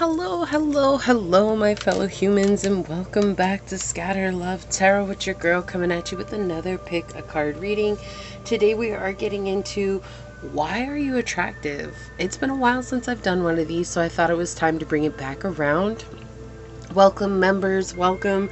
Hello, my fellow humans, and welcome back to Scatter Love Tarot with your girl, coming at you with another pick a card reading. Today we are getting into why are you attractive? It's been a while since I've done one of these, so I thought it was time to bring it back around. Welcome members, welcome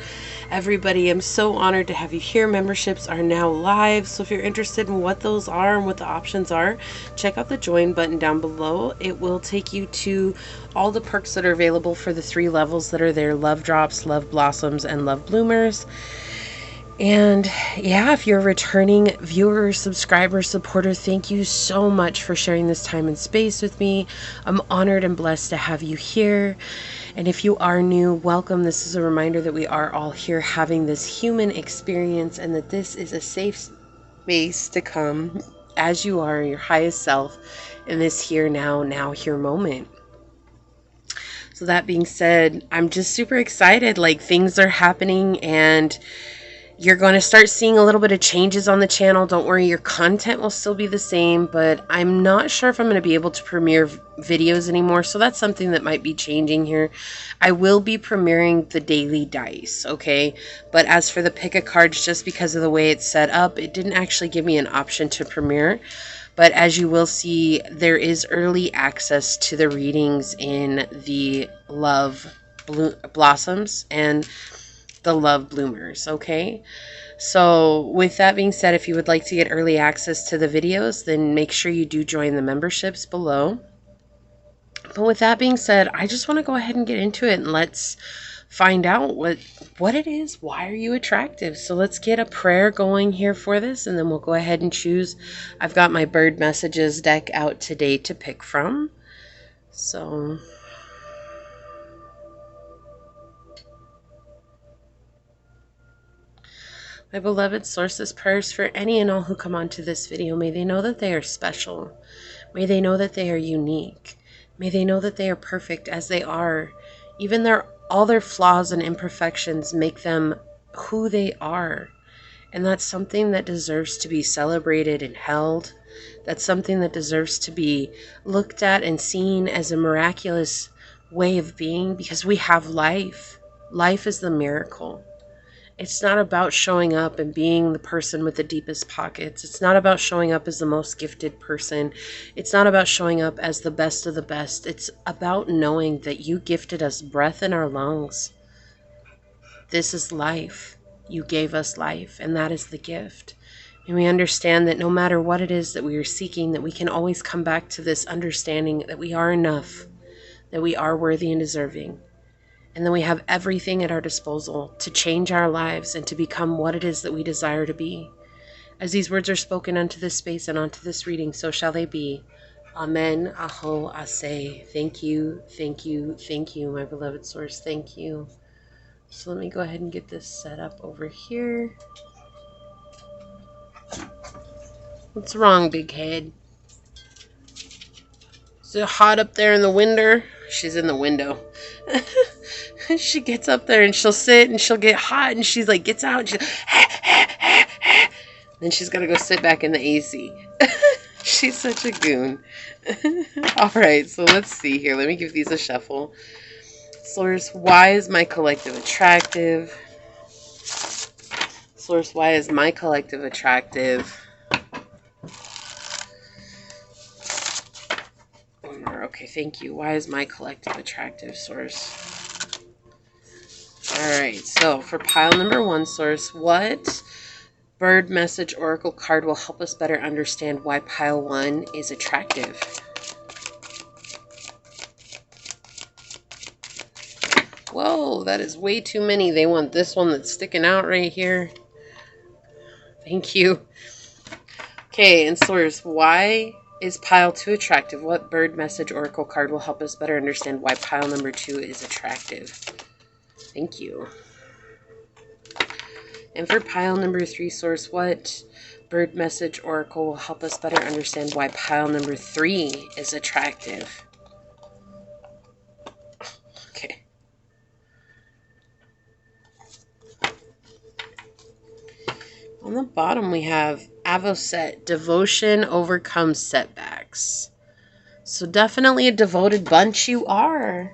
everybody. I'm so honored to have you here. Memberships are now live, so if you're interested in what those are and what the options are, check out the join button down below. It will take you to all the perks that are available for the 3 levels that are there: Love Drops, Love Blossoms, and Love Bloomers. And yeah, if you're a returning viewer, subscriber, supporter, thank you so much for sharing this time and space with me. I'm honored and blessed to have you here. And if you are new, welcome. This is a reminder that we are all here having this human experience, and that this is a safe space to come as you are, your highest self, in this here, now, here moment. So that being said, I'm just super excited. Like, things are happening, and you're going to start seeing a little bit of changes on the channel. Don't worry, your content will still be the same, but I'm not sure if I'm going to be able to premiere videos anymore. So that's something that might be changing here. I will be premiering the daily dice, okay? But as for the pick a cards, just because of the way it's set up, it didn't actually give me an option to premiere. But as you will see, there is early access to the readings in the Love Blossoms and the Love Bloomers, okay? So with that being said, if you would like to get early access to the videos, then make sure you do join the memberships below. But with that being said, I just want to go ahead and get into it, and let's find out what it is. Why are you attractive? So let's get a prayer going here for this, and then we'll go ahead and choose. I've got my bird messages deck out today to pick from. So my beloved sources, prayers for any and all who come onto this video. May they know that they are special. May they know that they are unique. May they know that they are perfect as they are. Even all their flaws and imperfections make them who they are. And that's something that deserves to be celebrated and held. That's something that deserves to be looked at and seen as a miraculous way of being, because we have life. Life is the miracle. It's not about showing up and being the person with the deepest pockets. It's not about showing up as the most gifted person. It's not about showing up as the best of the best. It's about knowing that you gifted us breath in our lungs. This is life. You gave us life, and that is the gift. And we understand that no matter what it is that we are seeking, that we can always come back to this understanding that we are enough, that we are worthy and deserving. And then we have everything at our disposal to change our lives and to become what it is that we desire to be. As these words are spoken unto this space and unto this reading, so shall they be. Amen. Aho, Ase. Thank you, thank you, thank you, my beloved source. Thank you. So let me go ahead and get this set up over here. What's wrong, big head? Is it hot up there in the window? She's in the window. She gets up there and she'll sit and she'll get hot and she's like, gets out and she's then she's got to go sit back in the AC. She's such a goon. All right, so let's see here. Let me give these a shuffle. Source, why is my collective attractive? Source, why is my collective attractive? Okay, thank you. Why is my collective attractive, source? Alright, so for pile number 1, source, what bird message oracle card will help us better understand why pile 1 is attractive? Whoa, that is way too many. They want this one that's sticking out right here. Thank you. Okay, and source, why is pile 2 attractive? What bird message oracle card will help us better understand why pile number 2 is attractive? Thank you. And for pile number 3, source, what bird message oracle will help us better understand why pile number 3 is attractive? Okay. On the bottom we have Avoset, devotion overcomes setbacks. So definitely a devoted bunch you are.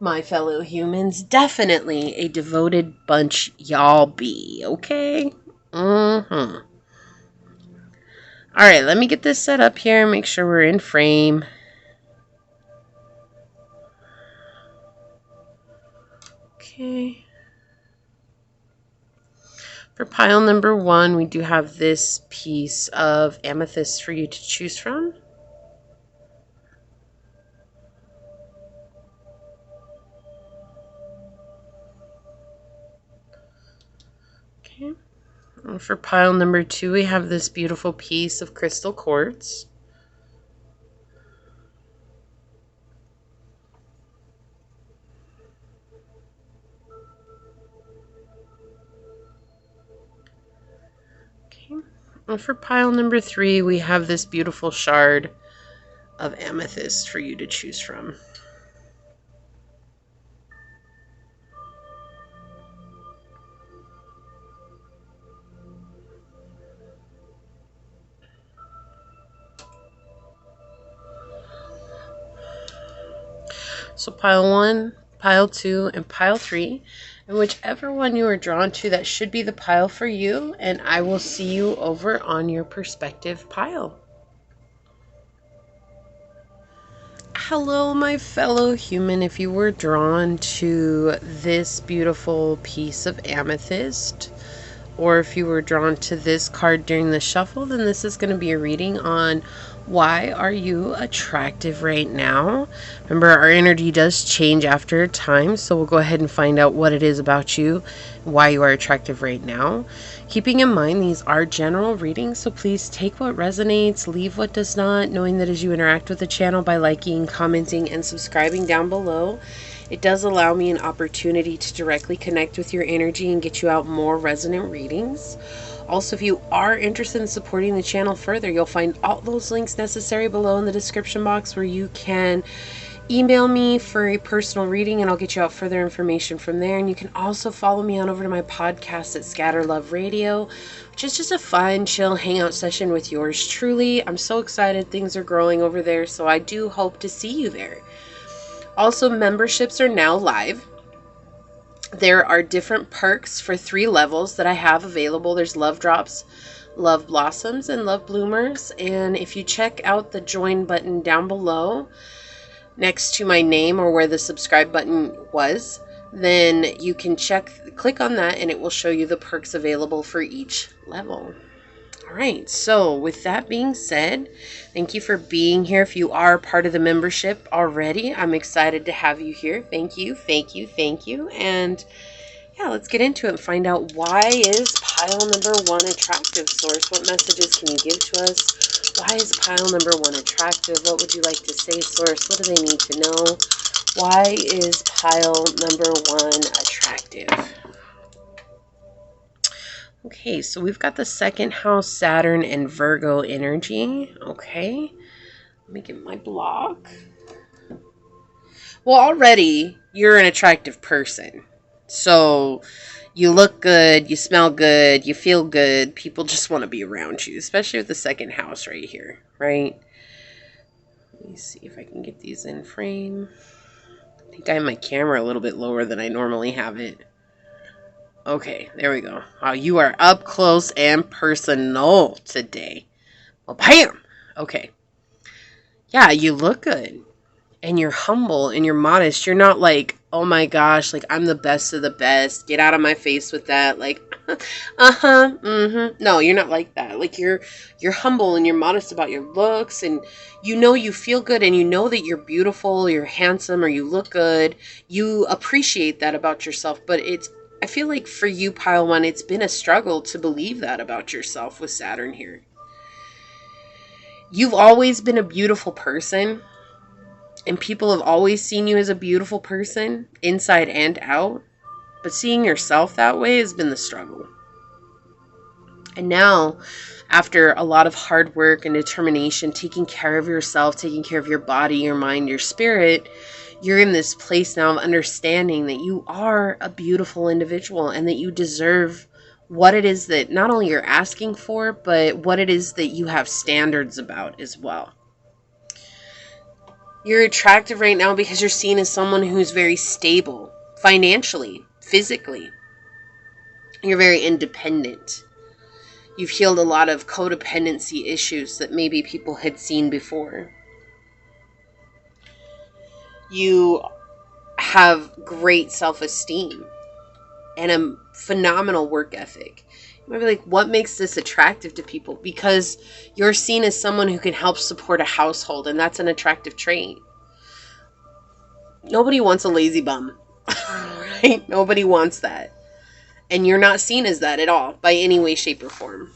My fellow humans, definitely a devoted bunch y'all be, okay? Mm-hmm. Alright, let me get this set up here, make sure we're in frame. Okay. For pile number 1, we do have this piece of amethyst for you to choose from. Okay. And for pile number 2, we have this beautiful piece of crystal quartz. Okay. And for pile number 3, we have this beautiful shard of amethyst for you to choose from. So pile 1, pile 2, and pile 3, and whichever one you are drawn to, that should be the pile for you, and I will see you over on your perspective pile. Hello, my fellow human. If you were drawn to this beautiful piece of amethyst, or if you were drawn to this card during the shuffle, then this is going to be a reading on why are you attractive right now. Remember, our energy does change after a time, so we'll go ahead and find out what it is about you, why you are attractive right now. Keeping in mind, these are general readings, so please take what resonates, leave what does not, knowing that as you interact with the channel by liking, commenting, and subscribing down below, it does allow me an opportunity to directly connect with your energy and get you out more resonant readings. Also, if you are interested in supporting the channel further, you'll find all those links necessary below in the description box where you can email me for a personal reading and I'll get you out further information from there. And you can also follow me on over to my podcast at Scatter Love Radio, which is just a fun, chill hangout session with yours truly. I'm so excited. Things are growing over there, so I do hope to see you there. Also, memberships are now live. There are different perks for 3 levels that I have available. There's Love Drops, Love Blossoms, and Love Bloomers. And if you check out the join button down below next to my name or where the subscribe button was, then you can click on that and it will show you the perks available for each level. All right, so with that being said, thank you for being here. If you are part of the membership already, I'm excited to have you here. Thank you, thank you, thank you. And yeah, let's get into it and find out, why is pile number 1 attractive, Source? What messages can you give to us? Why is pile number 1 attractive? What would you like to say, Source? What do they need to know? Why is pile number 1 attractive? Okay, so we've got the 2nd house, Saturn, and Virgo energy. Okay, let me get my block. Well, already, you're an attractive person. So, you look good, you smell good, you feel good. People just want to be around you, especially with the 2nd house right here, right? Let me see if I can get these in frame. I think I have my camera a little bit lower than I normally have it. Okay, there we go. Wow, you are up close and personal today. Well, bam! Okay. Yeah, you look good. And you're humble and you're modest. You're not like, oh my gosh, like, I'm the best of the best. Get out of my face with that. Like, No, you're not like that. Like, you're humble and you're modest about your looks. And you know you feel good and you know that you're beautiful, you're handsome, or you look good. You appreciate that about yourself. But I feel like for you, pile 1, it's been a struggle to believe that about yourself with Saturn here. You've always been a beautiful person, and people have always seen you as a beautiful person, inside and out, but seeing yourself that way has been the struggle. And now, after a lot of hard work and determination, taking care of yourself, taking care of your body, your mind, your spirit, you're in this place now of understanding that you are a beautiful individual and that you deserve what it is that not only you're asking for, but what it is that you have standards about as well. You're attractive right now because you're seen as someone who's very stable financially, physically. You're very independent. You've healed a lot of codependency issues that maybe people had seen before. You have great self-esteem and a phenomenal work ethic. You might be like, what makes this attractive to people? Because you're seen as someone who can help support a household, and that's an attractive trait. Nobody wants a lazy bum, right? Nobody wants that. And you're not seen as that at all, by any way, shape, or form.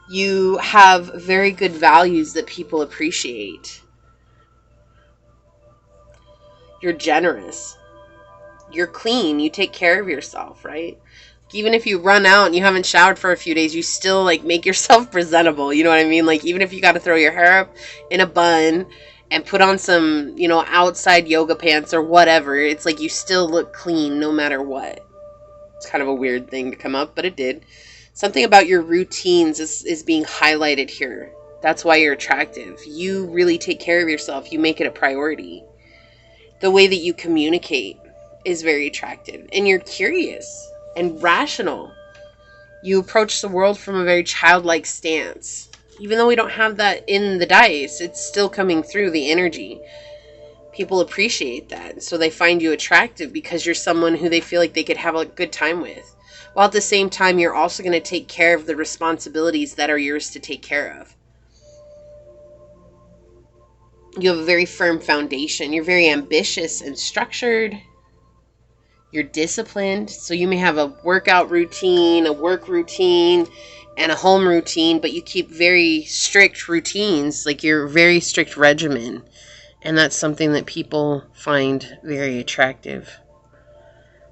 You have very good values that people appreciate. You're generous. You're clean. You take care of yourself, right? Even if you run out and you haven't showered for a few days, you still like make yourself presentable. You know what I mean? Like even if you got to throw your hair up in a bun and put on some, outside yoga pants or whatever, it's like you still look clean no matter what. It's kind of a weird thing to come up, but it did. Something about your routines is being highlighted here. That's why you're attractive. You really take care of yourself. You make it a priority. The way that you communicate is very attractive. And you're curious and rational. You approach the world from a very childlike stance. Even though we don't have that in the dice, it's still coming through the energy. People appreciate that. So they find you attractive because you're someone who they feel like they could have a good time with. While at the same time, you're also going to take care of the responsibilities that are yours to take care of. You have a very firm foundation. You're very ambitious and structured. You're disciplined. So you may have a workout routine, a work routine, and a home routine, but you keep very strict routines, like your very strict regimen. And that's something that people find very attractive.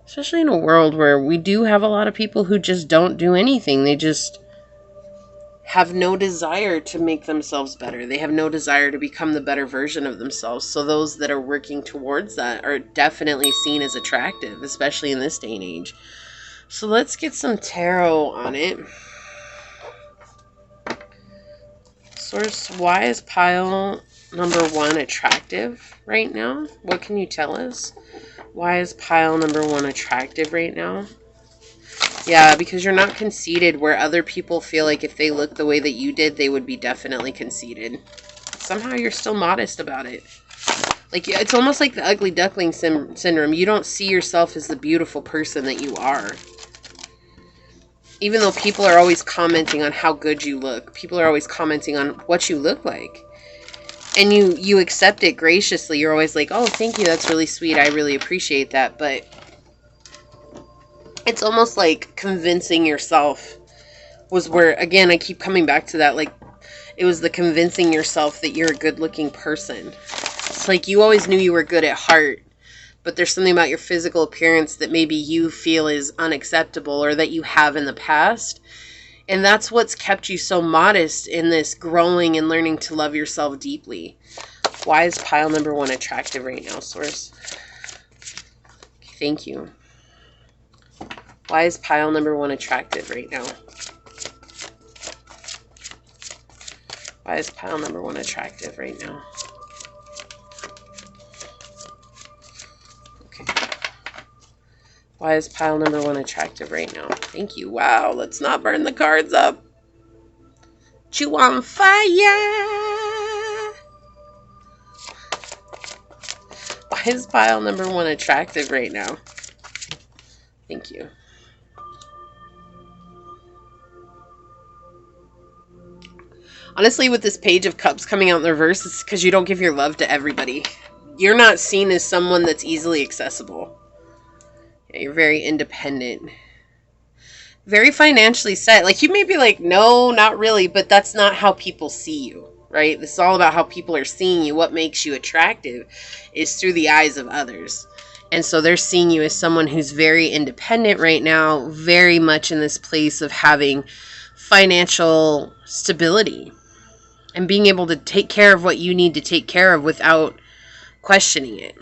Especially in a world where we do have a lot of people who just don't do anything. They just have no desire to make themselves better. They have no desire to become the better version of themselves. So those that are working towards that are definitely seen as attractive, especially in this day and age. So let's get some tarot on it. Source, why is pile number 1 attractive right now? What can you tell us? Why is pile number 1 attractive right now? Yeah, because you're not conceited, where other people feel like if they look the way that you did, they would be definitely conceited. Somehow you're still modest about it. Like, it's almost like the ugly duckling syndrome. You don't see yourself as the beautiful person that you are. Even though people are always commenting on how good you look. People are always commenting on what you look like. And you accept it graciously. You're always like, oh, thank you. That's really sweet. I really appreciate that. But it's almost like convincing yourself was where, again, I keep coming back to that. Like, it was the convincing yourself that you're a good looking person. It's like you always knew you were good at heart. But there's something about your physical appearance that maybe you feel is unacceptable or that you have in the past. And that's what's kept you so modest in this growing and learning to love yourself deeply. Why is pile number 1 attractive right now, Source? Thank you. Why is pile number 1 attractive right now? Why is pile number 1 attractive right now? Okay. Why is pile number 1 attractive right now? Thank you. Wow, let's not burn the cards up. Chew on fire. Why is pile number 1 attractive right now? Thank you. Honestly, with this Page of Cups coming out in the reverse, it's because you don't give your love to everybody. You're not seen as someone that's easily accessible. Yeah, you're very independent. Very financially set. Like, you may be like, no, not really, but that's not how people see you, right? This is all about how people are seeing you. What makes you attractive is through the eyes of others. And so they're seeing you as someone who's very independent right now, very much in this place of having financial stability and being able to take care of what you need to take care of without questioning it.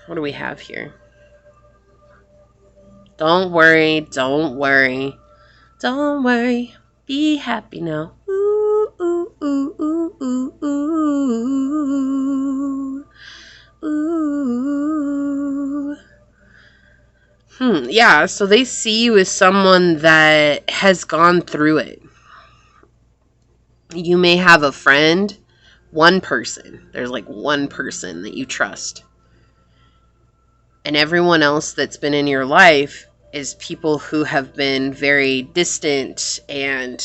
What do we have here? Don't worry, don't worry, don't worry. Be happy now. Ooh, ooh, Ooh, ooh, ooh, ooh. Ooh. Yeah, so they see you as someone that has gone through it. You may have a friend, one person. There's like one person that you trust. And everyone else that's been in your life is people who have been very distant and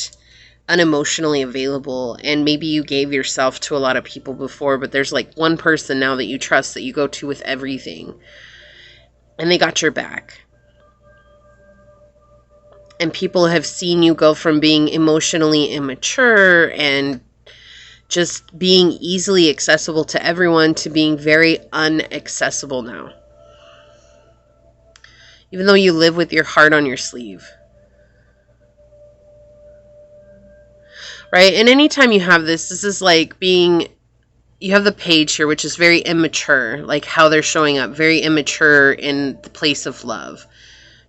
unemotionally available. And maybe you gave yourself to a lot of people before, but there's like one person now that you trust that you go to with everything. And they got your back. And people have seen you go from being emotionally immature and just being easily accessible to everyone to being very unaccessible now. Even though you live with your heart on your sleeve. Right? And anytime you have this is like being, you have the page here, which is very immature, like how they're showing up, very immature in the place of love.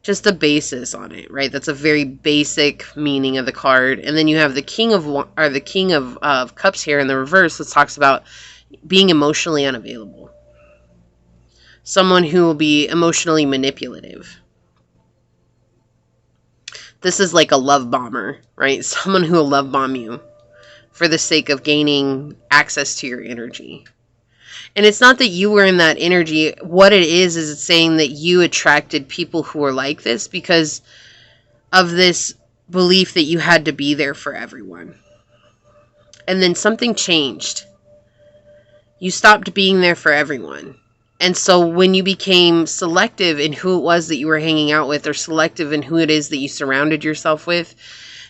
Just the basis on it, right? That's a very basic meaning of the card. And then you have the King of Cups here in the reverse, that talks about being emotionally unavailable. Someone who will be emotionally manipulative. This is like a love bomber, right? Someone who will love bomb you for the sake of gaining access to your energy. And it's not that you were in that energy. What it is it's saying that you attracted people who were like this because of this belief that you had to be there for everyone. And then something changed. You stopped being there for everyone. And so when you became selective in who it was that you were hanging out with, or selective in who it is that you surrounded yourself with,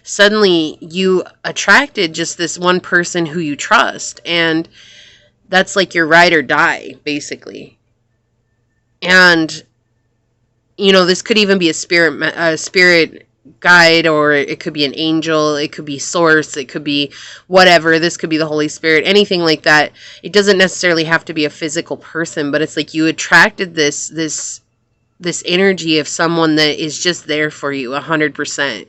suddenly you attracted just this one person who you trust. And that's like your ride or die, basically. And, you know, this could even be a spirit guide, or it could be an angel, it could be source, it could be whatever. This could be the Holy Spirit, anything like that. It doesn't necessarily have to be a physical person, but it's like you attracted this energy of someone that is just there for you 100%.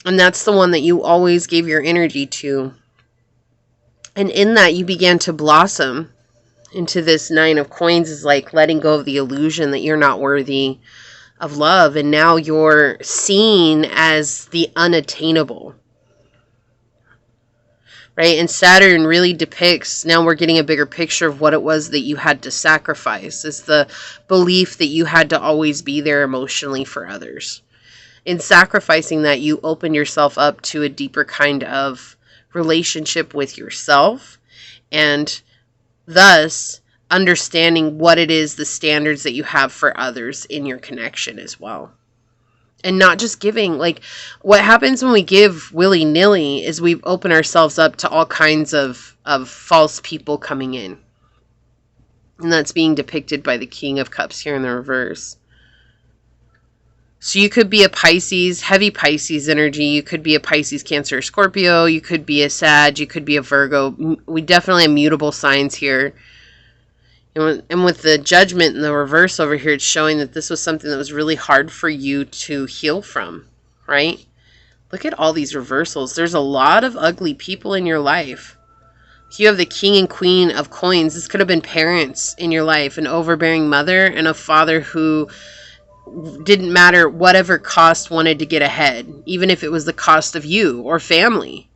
And that's the one that you always gave your energy to. And in that, you began to blossom into this Nine of Coins, is like letting go of the illusion that you're not worthy of love. And now you're seen as the unattainable. Right? And Saturn really depicts, now we're getting a bigger picture of what it was that you had to sacrifice. It's the belief that you had to always be there emotionally for others. In sacrificing that, you open yourself up to a deeper kind of relationship with yourself, and thus understanding what it is, the standards that you have for others in your connection as well. And not just giving. Like, what happens when we give willy-nilly is we open ourselves up to all kinds of false people coming in. And that's being depicted by the King of Cups here in the reverse. So you could be a Pisces, heavy Pisces energy. You could be a Pisces, Cancer, or Scorpio. You could be a Sag. You could be a Virgo. We definitely have mutable signs here. And with the Judgment in the reverse over here, it's showing that this was something that was really hard for you to heal from, right? Look at all these reversals. There's a lot of ugly people in your life. You have the King and Queen of Coins. This could have been parents in your life, an overbearing mother and a father who didn't matter whatever cost wanted to get ahead, even if it was the cost of you or family.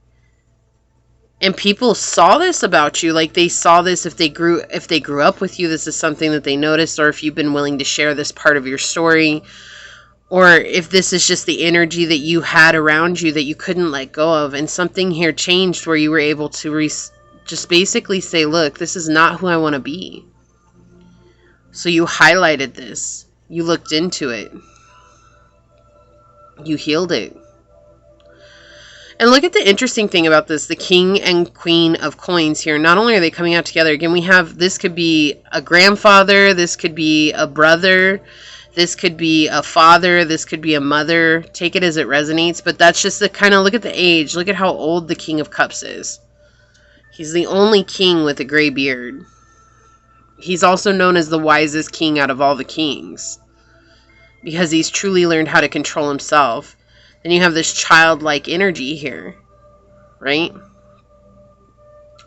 And people saw this about you, like they saw this if they grew up with you. This is something that they noticed, or if you've been willing to share this part of your story, or if this is just the energy that you had around you that you couldn't let go of, and something here changed where you were able to just basically say, look, this is not who I want to be. So you highlighted this. You looked into it. You healed it. And look at the interesting thing about this. The King and Queen of Coins here. Not only are they coming out together. Again, we have, this could be a grandfather. This could be a brother. This could be a father. This could be a mother. Take it as it resonates. But that's just the kind of, look at the age. Look at how old the King of Cups is. He's the only king with a gray beard. He's also known as the wisest king out of all the kings, because he's truly learned how to control himself. Then you have this childlike energy here. right?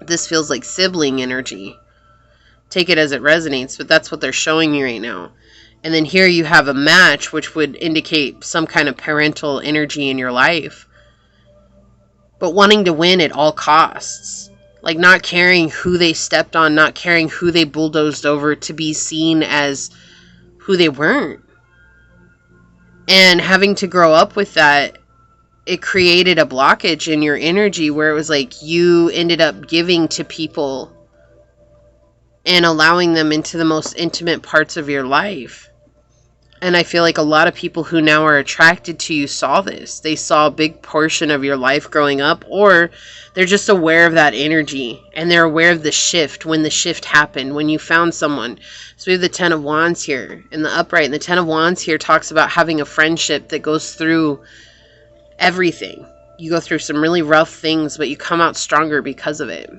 This feels like sibling energy. Take it as it resonates, but that's what they're showing you right now. And then here you have a match, which would indicate some kind of parental energy in your life. But wanting to win at all costs. Like not caring who they stepped on, not caring who they bulldozed over to be seen as who they weren't. And having to grow up with that, it created a blockage in your energy where it was like you ended up giving to people and allowing them into the most intimate parts of your life. And I feel like a lot of people who now are attracted to you saw this. They saw a big portion of your life growing up, or they're just aware of that energy and they're aware of the shift, when the shift happened, when you found someone. So we have the Ten of Wands here in the upright, and the Ten of Wands here talks about having a friendship that goes through everything. You go through some really rough things, but you come out stronger because of it.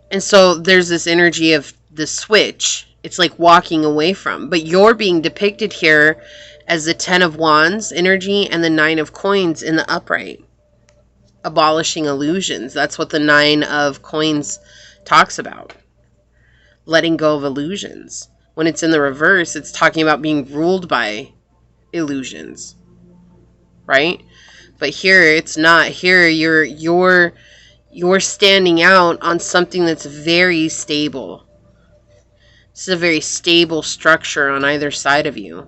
And so there's this energy of the switch. It's like walking away from. But you're being depicted here as the Ten of Wands energy and the Nine of Coins in the upright. Abolishing illusions. That's what the Nine of Coins talks about. Letting go of illusions. When it's in the reverse, it's talking about being ruled by illusions. Right? But here, it's not. Here, you're standing out on something that's very stable. This is a very stable structure on either side of you.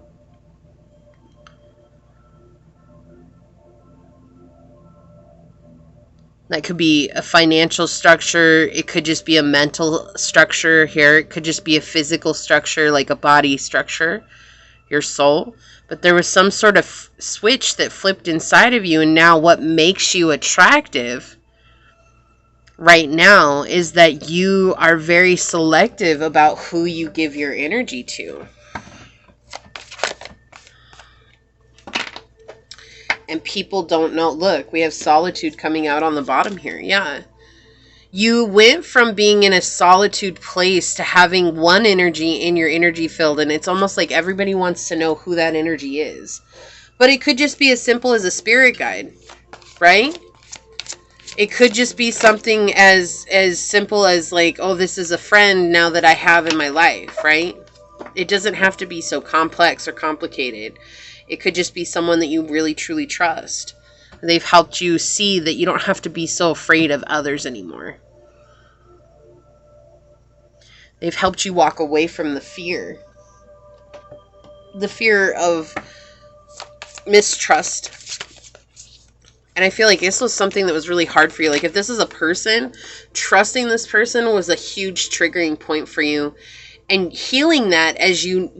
That could be a financial structure. It could just be a mental structure here. It could just be a physical structure, like a body structure, your soul. But there was some sort of switch that flipped inside of you, and now what makes you attractive right now is that you are very selective about who you give your energy to. And people don't know. Look, we have solitude coming out on the bottom here. Yeah. You went from being in a solitude place to having one energy in your energy field, and it's almost like everybody wants to know who that energy is. But it could just be as simple as a spirit guide, right? It could just be something as simple as like, oh, this is a friend now that I have in my life, right? It doesn't have to be so complex or complicated. It could just be someone that you really truly trust. They've helped you see that you don't have to be so afraid of others anymore. They've helped you walk away from the fear. The fear of mistrust. And I feel like this was something that was really hard for you. Like if this is a person, trusting this person was a huge triggering point for you. And healing that as you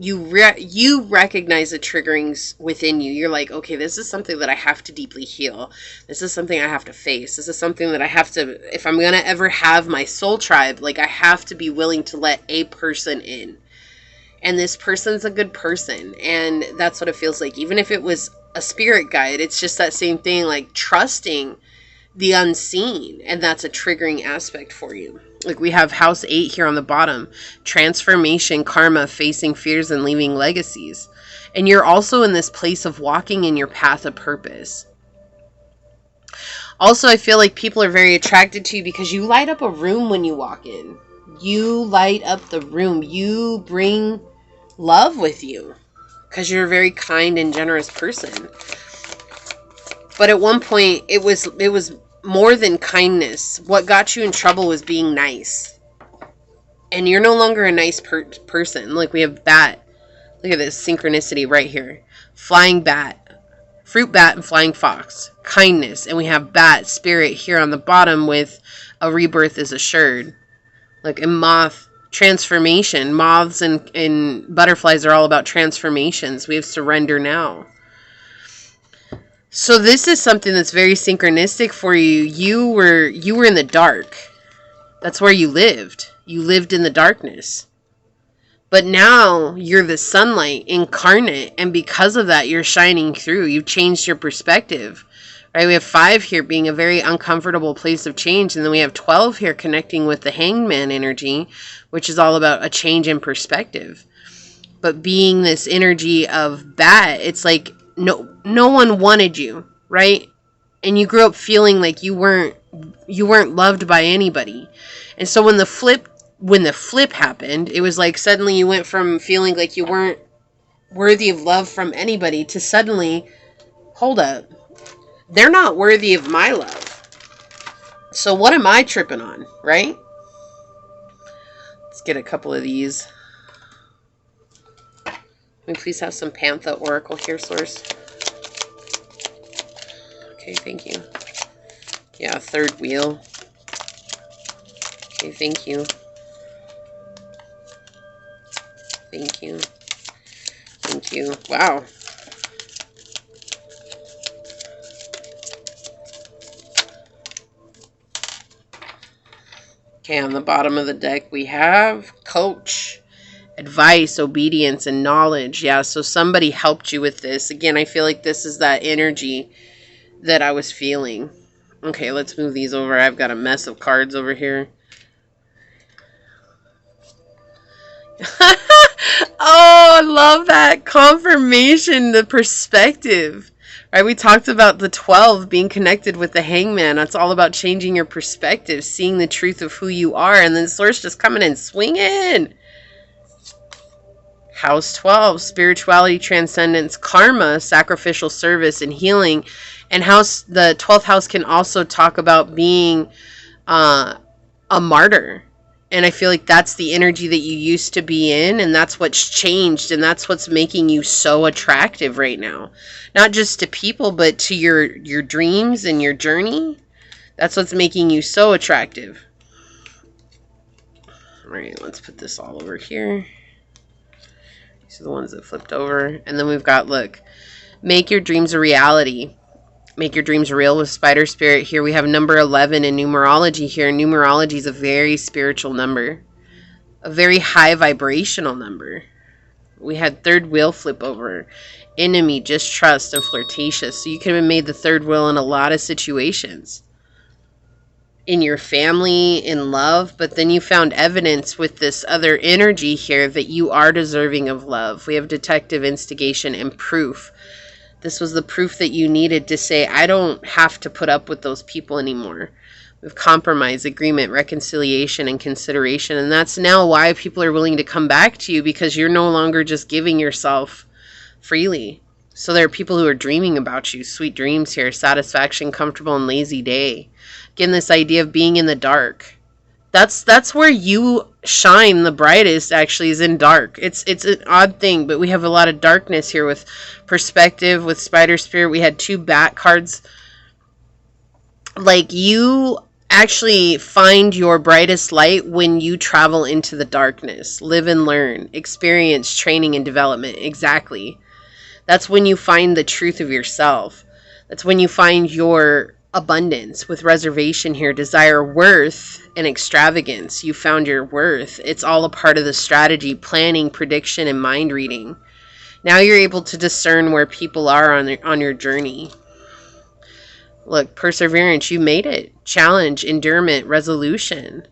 recognize the triggerings within you. You're like, okay, this is something that I have to deeply heal. This is something I have to face. This is something that I have to, if I'm going to ever have my soul tribe, like I have to be willing to let a person in. And this person's a good person. And that's what it feels like. Even if it was a spirit guide, it's just that same thing, like trusting the unseen. And that's a triggering aspect for you. Like we have house 8 here on the bottom. Transformation, karma, facing fears, and leaving legacies. And you're also in this place of walking in your path of purpose. Also, I feel like people are very attracted to you because you light up a room when you walk in. You light up the room. You bring love with you because you're a very kind and generous person. But at one point, it was more than kindness. What got you in trouble was being nice. And you're no longer a nice person. Like we have bat. Look at this synchronicity right here. Flying bat. Fruit bat and flying fox. Kindness. And we have bat, spirit here on the bottom with a rebirth is assured. Like in moth, transformation. Moths and butterflies are all about transformations. We have surrender now. So this is something that's very synchronistic for you. You were in the dark. That's where you lived. You lived in the darkness. But now you're the sunlight incarnate. And because of that, you're shining through. You've changed your perspective. Right? We have 5 here being a very uncomfortable place of change. And then we have 12 here connecting with the hangman energy, which is all about a change in perspective. But being this energy of bat, it's like, no, no one wanted you, right? And you grew up feeling like you weren't loved by anybody. And so when the flip happened, it was like suddenly you went from feeling like you weren't worthy of love from anybody to suddenly, hold up, they're not worthy of my love. So what am I tripping on, right? Let's get a couple of these. Can we please have some Pantha Oracle here, Source? Okay, thank you. Yeah, third wheel. Okay, thank you. Thank you. Thank you. Wow. Okay, on the bottom of the deck we have Coach. Advice, obedience, and knowledge. Yeah, so somebody helped you with this. Again, I feel like this is that energy that I was feeling. Okay, let's move these over. I've got a mess of cards over here. Oh, I love that confirmation, the perspective. Right, we talked about the 12 being connected with the Hangman. That's all about changing your perspective, seeing the truth of who you are, and then Source just coming in swinging. House 12, spirituality, transcendence, karma, sacrificial service, and healing. And the 12th house can also talk about being a martyr. And I feel like that's the energy that you used to be in, and that's what's changed, and that's what's making you so attractive right now. Not just to people, but to your dreams and your journey. That's what's making you so attractive. All right, let's put this all over here. These are the ones that flipped over. And then we've got, look, make your dreams a reality. Make your dreams real with Spider Spirit. Here we have number 11 in numerology here. Numerology is a very spiritual number. A very high vibrational number. We had third wheel flip over. Enemy, distrust, and flirtatious. So you could have made the third wheel in a lot of situations. In your family, in love, but then you found evidence with this other energy here that you are deserving of love. We have detective, instigation, and proof. This was the proof that you needed to say, I don't have to put up with those people anymore. We've compromise, agreement, reconciliation, and consideration. And that's now why people are willing to come back to you, because you're no longer just giving yourself freely. So there are people who are dreaming about you. Sweet dreams here, satisfaction, comfortable, and lazy day. Again, this idea of being in the dark. That's where you shine the brightest, actually, is in dark. It's an odd thing, but we have a lot of darkness here with perspective, with Spider Spirit. We had 2 bat cards. Like, you actually find your brightest light when you travel into the darkness. Live and learn. Experience, training, and development. Exactly. That's when you find the truth of yourself. That's when you find your abundance with reservation here, desire, worth, and extravagance. You found your worth. It's all a part of the strategy, planning, prediction, and mind reading. Now you're able to discern where people are on your journey. Look, perseverance, you made it. Challenge, endurance, resolution.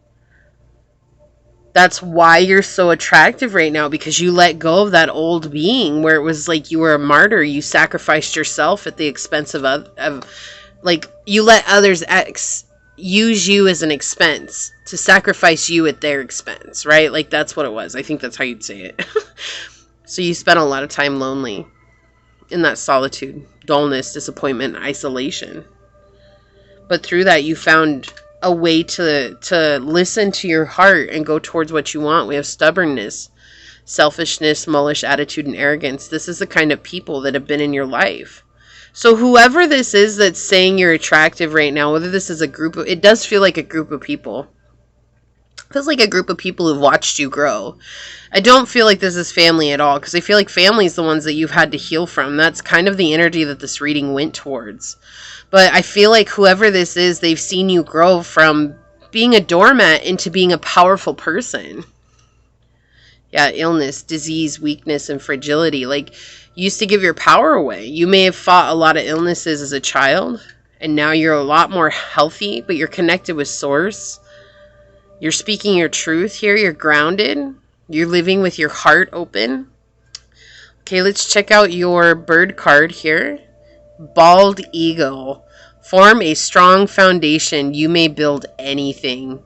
That's why you're so attractive right now, because you let go of that old being where it was like you were a martyr. You sacrificed yourself at the expense of like, you let others use you as an expense to sacrifice you at their expense, right? Like, that's what it was. I think that's how you'd say it. So you spent a lot of time lonely in that solitude, dullness, disappointment, isolation. But through that, you found a way to listen to your heart and go towards what you want. We have stubbornness, selfishness, mullish attitude, and arrogance. This is the kind of people that have been in your life. So whoever this is that's saying you're attractive right now, whether this is a group of, it does feel like a group of people. It feels like a group of people who've watched you grow. I don't feel like this is family at all, because I feel like family is the ones that you've had to heal from. That's kind of the energy that this reading went towards. But I feel like whoever this is, they've seen you grow from being a doormat into being a powerful person. Yeah, illness, disease, weakness, and fragility. Like, you used to give your power away. You may have fought a lot of illnesses as a child, and now you're a lot more healthy, but you're connected with Source. You're speaking your truth here. You're grounded. You're living with your heart open. Okay, let's check out your bird card here. Bald eagle. Form a strong foundation. You may build anything.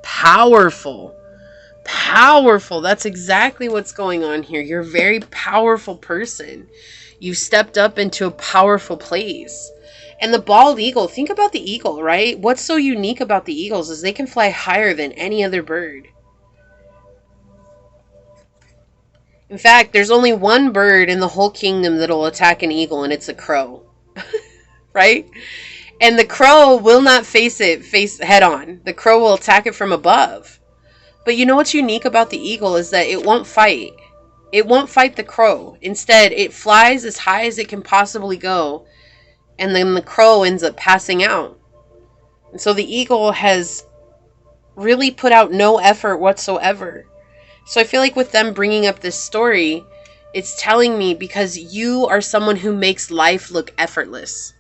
Powerful. Powerful. That's exactly what's going on here. You're a very powerful person. You've stepped up into a powerful place. And the bald eagle, think about the eagle, right? What's so unique about the eagles is they can fly higher than any other bird. In fact, there's only one bird in the whole kingdom that'll attack an eagle, and it's a crow. Right? And the crow will not face head on. The crow will attack it from above. But you know what's unique about the eagle is that it won't fight. It won't fight the crow. Instead, it flies as high as it can possibly go, and then the crow ends up passing out. And so the eagle has really put out no effort whatsoever. So I feel like with them bringing up this story, it's telling me because you are someone who makes life look effortless.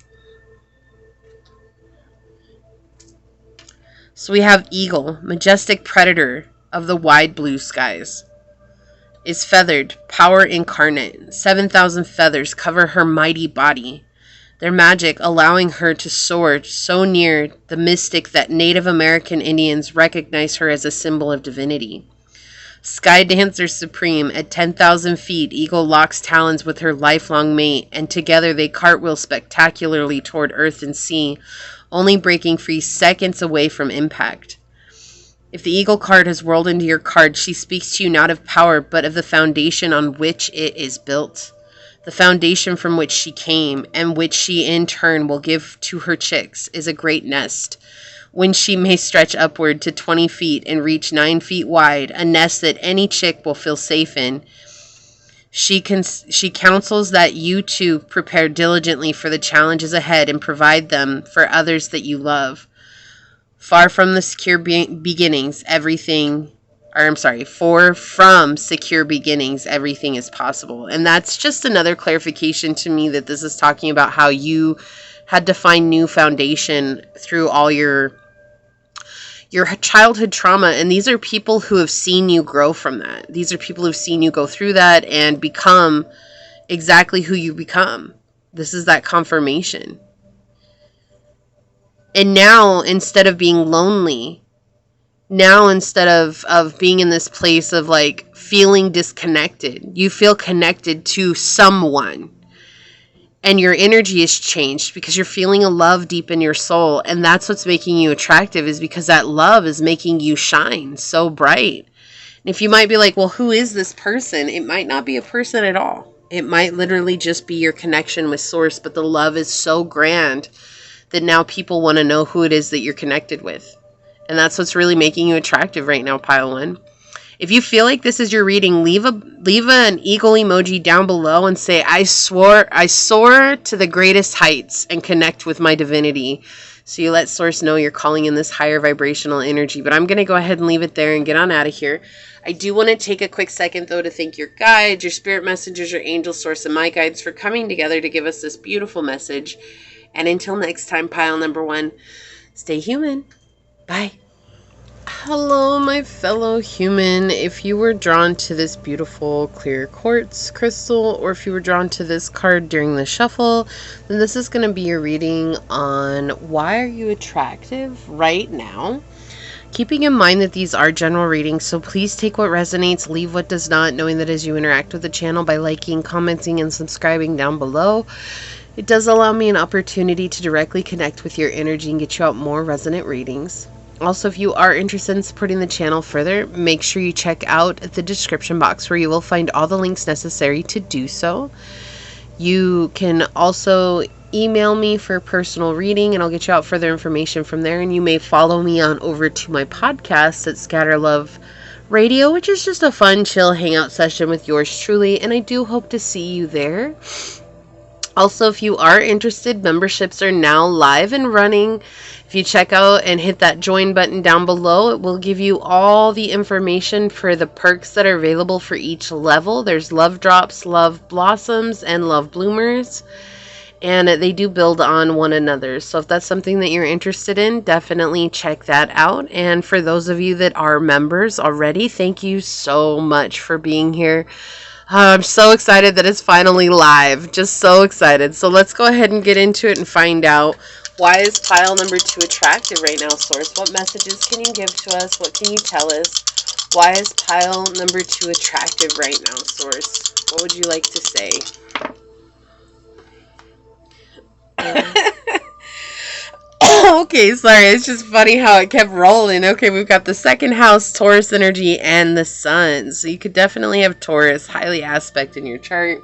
So we have eagle, majestic predator of the wide blue skies. Is feathered, power incarnate. 7,000 feathers cover her mighty body. Their magic allowing her to soar so near the mystic that Native American Indians recognize her as a symbol of divinity. Sky dancer supreme, at 10,000 feet, eagle locks talons with her lifelong mate, and together they cartwheel spectacularly toward earth and sea, only breaking free seconds away from impact. If the eagle card has whirled into your card, she speaks to you not of power, but of the foundation on which it is built. The foundation from which she came, and which she in turn will give to her chicks, is a great nest, when she may stretch upward to 20 feet and reach 9 feet wide, a nest that any chick will feel safe in. She counsels that you too prepare diligently for the challenges ahead and provide them for others that you love. Far from the secure beginnings, from secure beginnings, everything is possible. And that's just another clarification to me that this is talking about how you had to find new foundation through all your childhood trauma. And these are people who have seen you grow from that. These are people who've seen you go through that and become exactly who you become. This is that confirmation. And now, instead of being lonely, now instead of being in this place of like feeling disconnected, you feel connected to someone. And your energy is changed because you're feeling a love deep in your soul. And that's what's making you attractive, is because that love is making you shine so bright. And if you might be like, well, who is this person? It might not be a person at all. It might literally just be your connection with source. But the love is so grand that now people want to know who it is that you're connected with. And that's what's really making you attractive right now, pile one. If you feel like this is your reading, leave an eagle emoji down below and say, I soar to the greatest heights and connect with my divinity. So you let source know you're calling in this higher vibrational energy. But I'm going to go ahead and leave it there and get on out of here. I do want to take a quick second, though, to thank your guides, your spirit messengers, your angel source, and my guides for coming together to give us this beautiful message. And until next time, pile number one, stay human. Bye. Hello, my fellow human. If you were drawn to this beautiful clear quartz crystal, or if you were drawn to this card during the shuffle, then this is going to be your reading on why are you attractive right now. Keeping in mind that these are general readings, so please take what resonates, leave what does not, knowing that as you interact with the channel by liking, commenting, and subscribing down below, it does allow me an opportunity to directly connect with your energy and get you out more resonant readings. Also, if you are interested in supporting the channel further, make sure you check out the description box where you will find all the links necessary to do so. You can also email me for a personal reading and I'll get you out further information from there. And you may follow me on over to my podcast at Scatter Love Radio, which is just a fun, chill hangout session with yours truly. And I do hope to see you there. Also, if you are interested, memberships are now live and running. If you check out and hit that join button down below, it will give you all the information for the perks that are available for each level. There's love drops, love blossoms, and love bloomers. And they do build on one another. So if that's something that you're interested in, definitely check that out. And for those of you that are members already, thank you so much for being here. I'm so excited that it's finally live. Just so excited. So let's go ahead and get into it and find out, why is pile number 2 attractive right now, Source? What messages can you give to us? What can you tell us? Why is pile number 2 attractive right now, Source? What would you like to say? Okay, sorry. It's just funny how it kept rolling. Okay, we've got the second house, Taurus energy, and the sun. So you could definitely have Taurus highly aspect in your chart.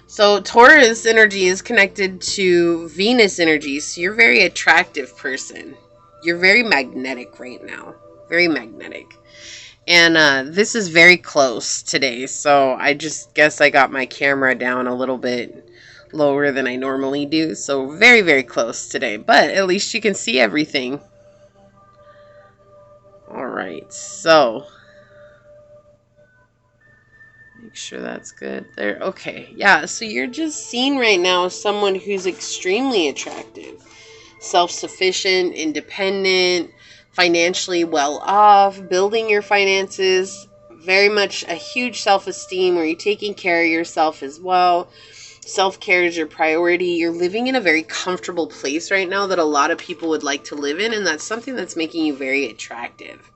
So Taurus energy is connected to Venus energy. So you're a very attractive person. You're very magnetic right now. Very magnetic. And this is very close today. So I just guess I got my camera down a little bit lower than I normally do. So very, very close today. But at least you can see everything. Alright, so make sure that's good there. Okay, yeah, so you're just seen right now as someone who's extremely attractive. Self-sufficient, independent, financially well off, building your finances, very much a huge self-esteem where you're taking care of yourself as well. Self-care is your priority. You're living in a very comfortable place right now that a lot of people would like to live in, and that's something that's making you very attractive,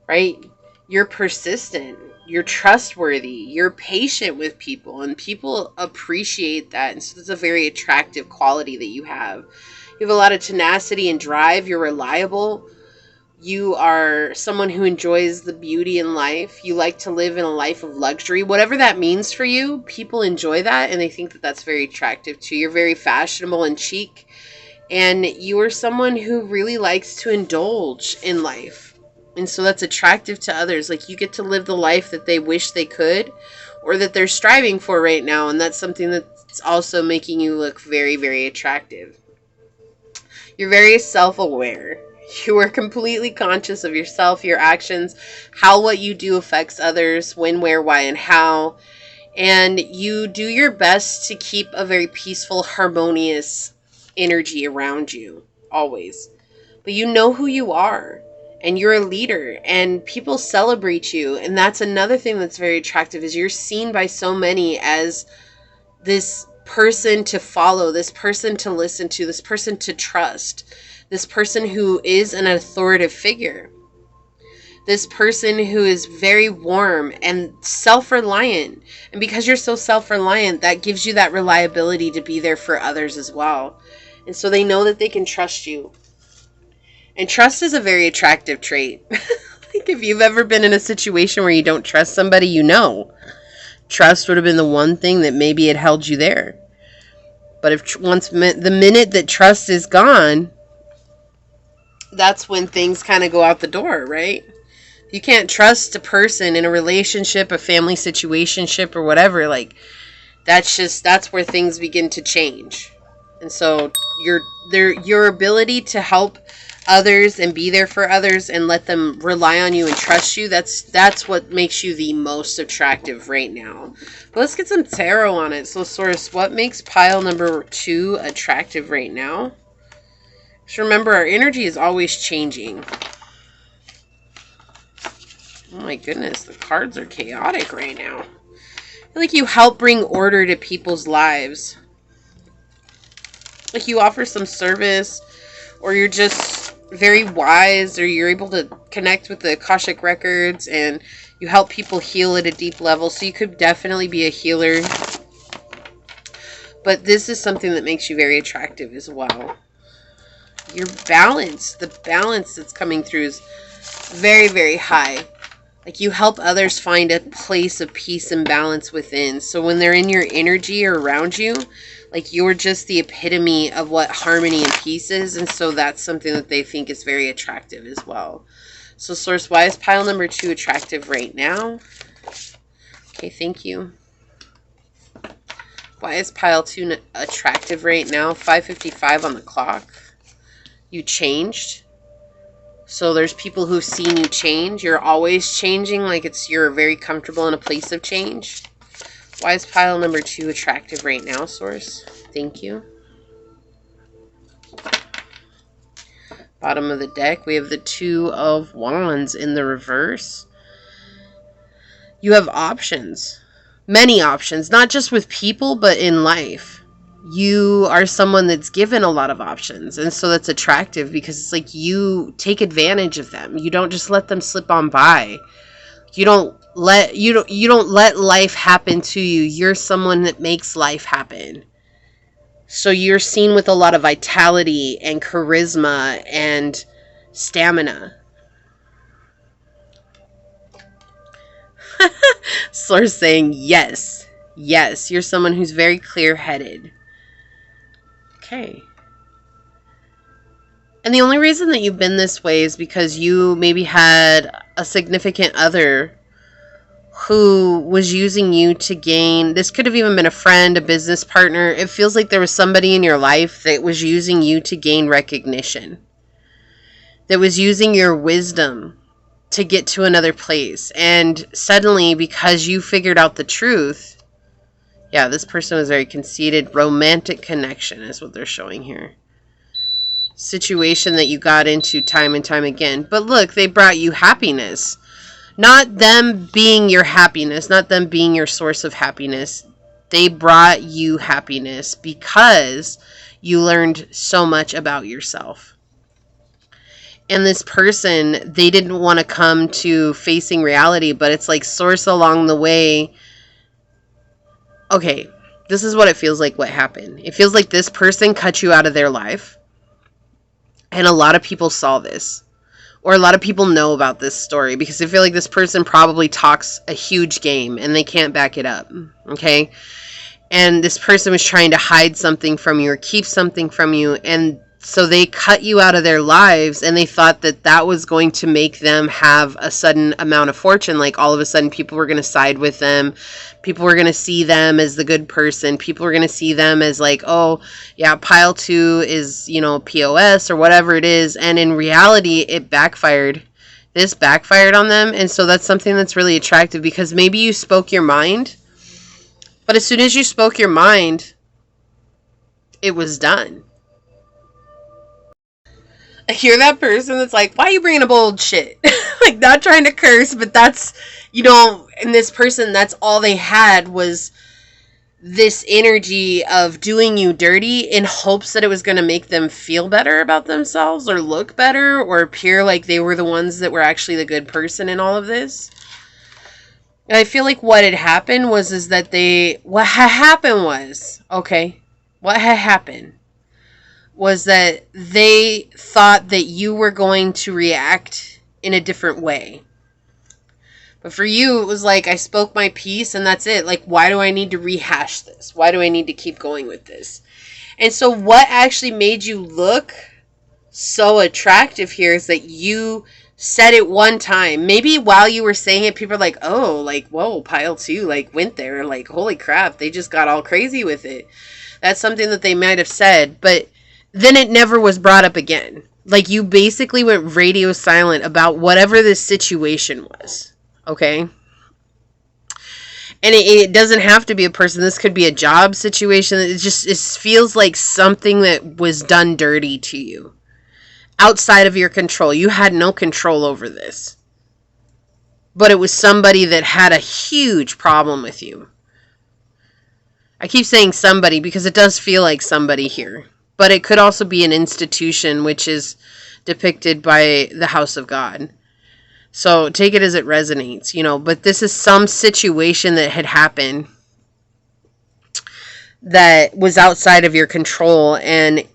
right? You're persistent, you're trustworthy, you're patient with people, and people appreciate that, and so it's a very attractive quality that you have. You have a lot of tenacity and drive. You're reliable. You are someone who enjoys the beauty in life. You like to live in a life of luxury. Whatever that means for you, people enjoy that, and they think that that's very attractive too. You're very fashionable and chic, and you are someone who really likes to indulge in life. And so that's attractive to others. Like, you get to live the life that they wish they could, or that they're striving for right now, and that's something that's also making you look very, very attractive. You're very self-aware. You are completely conscious of yourself, your actions, how what you do affects others, when, where, why, and how. And you do your best to keep a very peaceful, harmonious energy around you, always. But you know who you are, and you're a leader, and people celebrate you. And that's another thing that's very attractive, is you're seen by so many as this person to follow, this person to listen to, this person to trust, this person who is an authoritative figure, this person who is very warm and self-reliant. And because you're so self-reliant, that gives you that reliability to be there for others as well. And so they know that they can trust you. And trust is a very attractive trait. Like, if you've ever been in a situation where you don't trust somebody, you know. Trust would have been the one thing that maybe had held you there. But if the minute that trust is gone, that's when things kind of go out the door, right? You can't trust a person in a relationship, a family situationship, or whatever. Like, that's where things begin to change. And so your ability to help others and be there for others and let them rely on you and trust you, that's what makes you the most attractive right now. But let's get some tarot on it. So, Source, what makes pile number 2 attractive right now? Just remember, our energy is always changing. Oh my goodness, the cards are chaotic right now. I feel like you help bring order to people's lives. Like, you offer some service, or you're just very wise, or you're able to connect with the Akashic records, and you help people heal at a deep level. So you could definitely be a healer. But this is something that makes you very attractive as well. Your balance, the balance that's coming through is very, very high. Like, you help others find a place of peace and balance within. So when they're in your energy or around you, like, you're just the epitome of what harmony and peace is. And so that's something that they think is very attractive as well. So, Source, why is pile number 2 attractive right now? Okay, thank you. Why is pile 2 attractive right now? 5:55 on the clock. You changed. So there's people who've seen you change. You're always changing, like you're very comfortable in a place of change. Why is pile number 2 attractive right now, Source? Thank you. Bottom of the deck, we have the 2 of Wands in the reverse. You have options, many options, not just with people, but in life. You are someone that's given a lot of options, and so that's attractive because it's like you take advantage of them. You don't just let them slip on by. You don't let life happen to you. You're someone that makes life happen. So you're seen with a lot of vitality and charisma and stamina. Source saying yes. Yes, you're someone who's very clear-headed. Okay. And the only reason that you've been this way is because you maybe had a significant other who was using you to gain, this could have even been a friend, a business partner. It feels like there was somebody in your life that was using you to gain recognition, that was using your wisdom to get to another place. And suddenly, because you figured out the truth, yeah, this person was very conceited. Romantic connection is what they're showing here. Situation that you got into time and time again. But look, they brought you happiness. Not them being your happiness, not them being your source of happiness. They brought you happiness because you learned so much about yourself. And this person, they didn't want to come to facing reality, but it's like source along the way. Okay, this is what it feels like what happened. It feels like this person cut you out of their life. And a lot of people saw this. Or a lot of people know about this story because I feel like this person probably talks a huge game and they can't back it up. Okay? And this person was trying to hide something from you or keep something from you. And so they cut you out of their lives and they thought that that was going to make them have a sudden amount of fortune. Like all of a sudden people were going to side with them. People were going to see them as the good person. People were going to see them as like, oh, yeah, pile 2 is, you know, POS or whatever it is. And in reality, it backfired. This backfired on them. And so that's something that's really attractive because maybe you spoke your mind. But as soon as you spoke your mind, it was done. I hear that person that's like, why are you bringing up old shit? Like, not trying to curse, but that's, you know, and this person, that's all they had was this energy of doing you dirty in hopes that it was going to make them feel better about themselves or look better or appear like they were the ones that were actually the good person in all of this. And I feel like what had happened was that what had happened was that they thought that you were going to react in a different way. But for you, it was like, I spoke my piece and that's it. Like, why do I need to rehash this? Why do I need to keep going with this? And so what actually made you look so attractive here is that you said it one time. Maybe while you were saying it, people are like, oh, like, whoa, pile 2, like, went there. Like, holy crap, they just got all crazy with it. That's something that they might have said, but then it never was brought up again. Like, you basically went radio silent about whatever this situation was. Okay? And it doesn't have to be a person. This could be a job situation. It feels like something that was done dirty to you. Outside of your control. You had no control over this. But it was somebody that had a huge problem with you. I keep saying somebody because it does feel like somebody here. But it could also be an institution, which is depicted by the house of God. So take it as it resonates, you know. But this is some situation that had happened that was outside of your control. And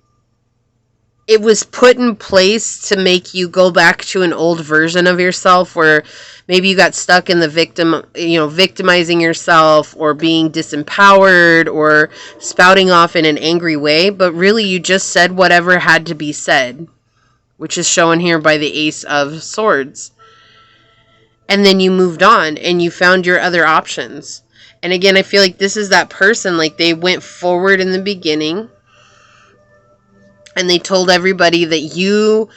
it was put in place to make you go back to an old version of yourself where maybe you got stuck in the victimizing yourself or being disempowered or spouting off in an angry way. But really, you just said whatever had to be said, which is shown here by the Ace of Swords. And then you moved on and you found your other options. And again, I feel like this is that person, like they went forward in the beginning and they told everybody that you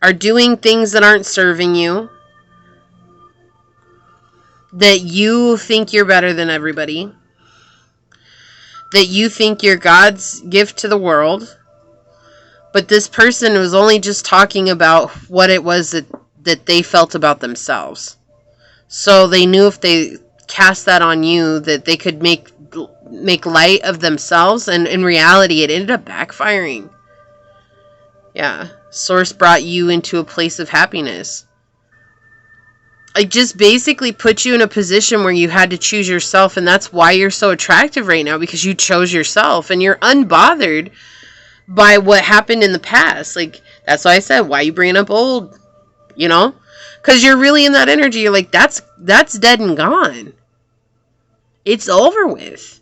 are doing things that aren't serving you. That you think you're better than everybody. That you think you're God's gift to the world. But this person was only just talking about what it was that they felt about themselves. So they knew if they cast that on you, that they could make light of themselves, and in reality it ended up backfiring. Yeah, source brought you into a place of happiness. It just basically put you in a position where you had to choose yourself, and that's why you're so attractive right now, because you chose yourself and you're unbothered by what happened in the past. Like, that's why I said, why are you bringing up old, you know? Because you're really in that energy. You're like, that's dead and gone. It's over with.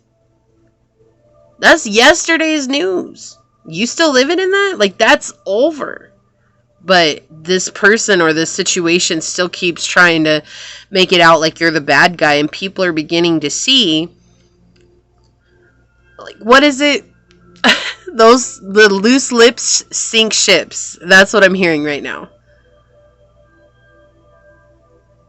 That's yesterday's news. You still living in that? Like, that's over. But this person or this situation still keeps trying to make it out like you're the bad guy, and people are beginning to see, like, what is it? The loose lips sink ships. That's what I'm hearing right now.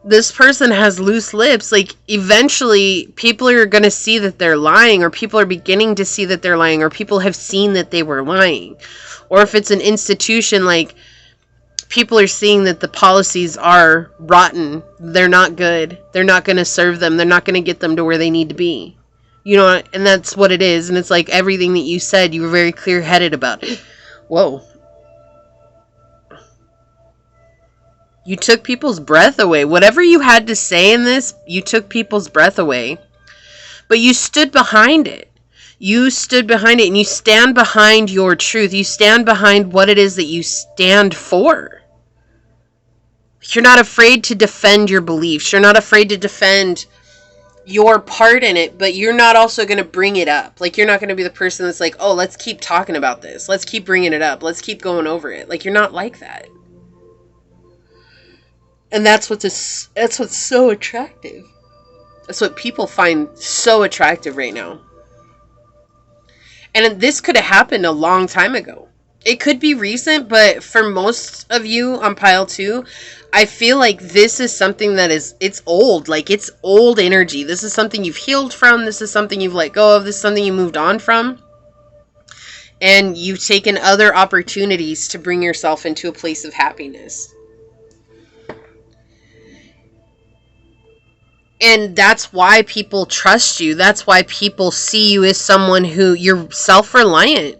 This person has loose lips. Like, eventually people are going to see that they're lying, or people are beginning to see that they're lying, or people have seen that they were lying. Or if it's an institution, like, people are seeing that the policies are rotten. They're not good. They're not going to serve them. They're not going to get them to where they need to be. You know, and that's what it is. And it's like everything that you said, you were very clear-headed about it. Whoa. You took people's breath away. Whatever you had to say in this, you took people's breath away. But you stood behind it. You stood behind it, and you stand behind your truth. You stand behind what it is that you stand for. You're not afraid to defend your beliefs. You're not afraid to defend your part in it, but you're not also going to bring it up. Like, you're not going to be the person that's like, oh, let's keep talking about this. Let's keep bringing it up. Let's keep going over it. Like, you're not like that. And that's what's so attractive. That's what people find so attractive right now. And this could have happened a long time ago. It could be recent, but for most of you on pile 2, I feel like this is something that it's old. Like, it's old energy. This is something you've healed from. This is something you've let go of. This is something you moved on from. And you've taken other opportunities to bring yourself into a place of happiness. And that's why people trust you. That's why people see you as someone who you're self-reliant.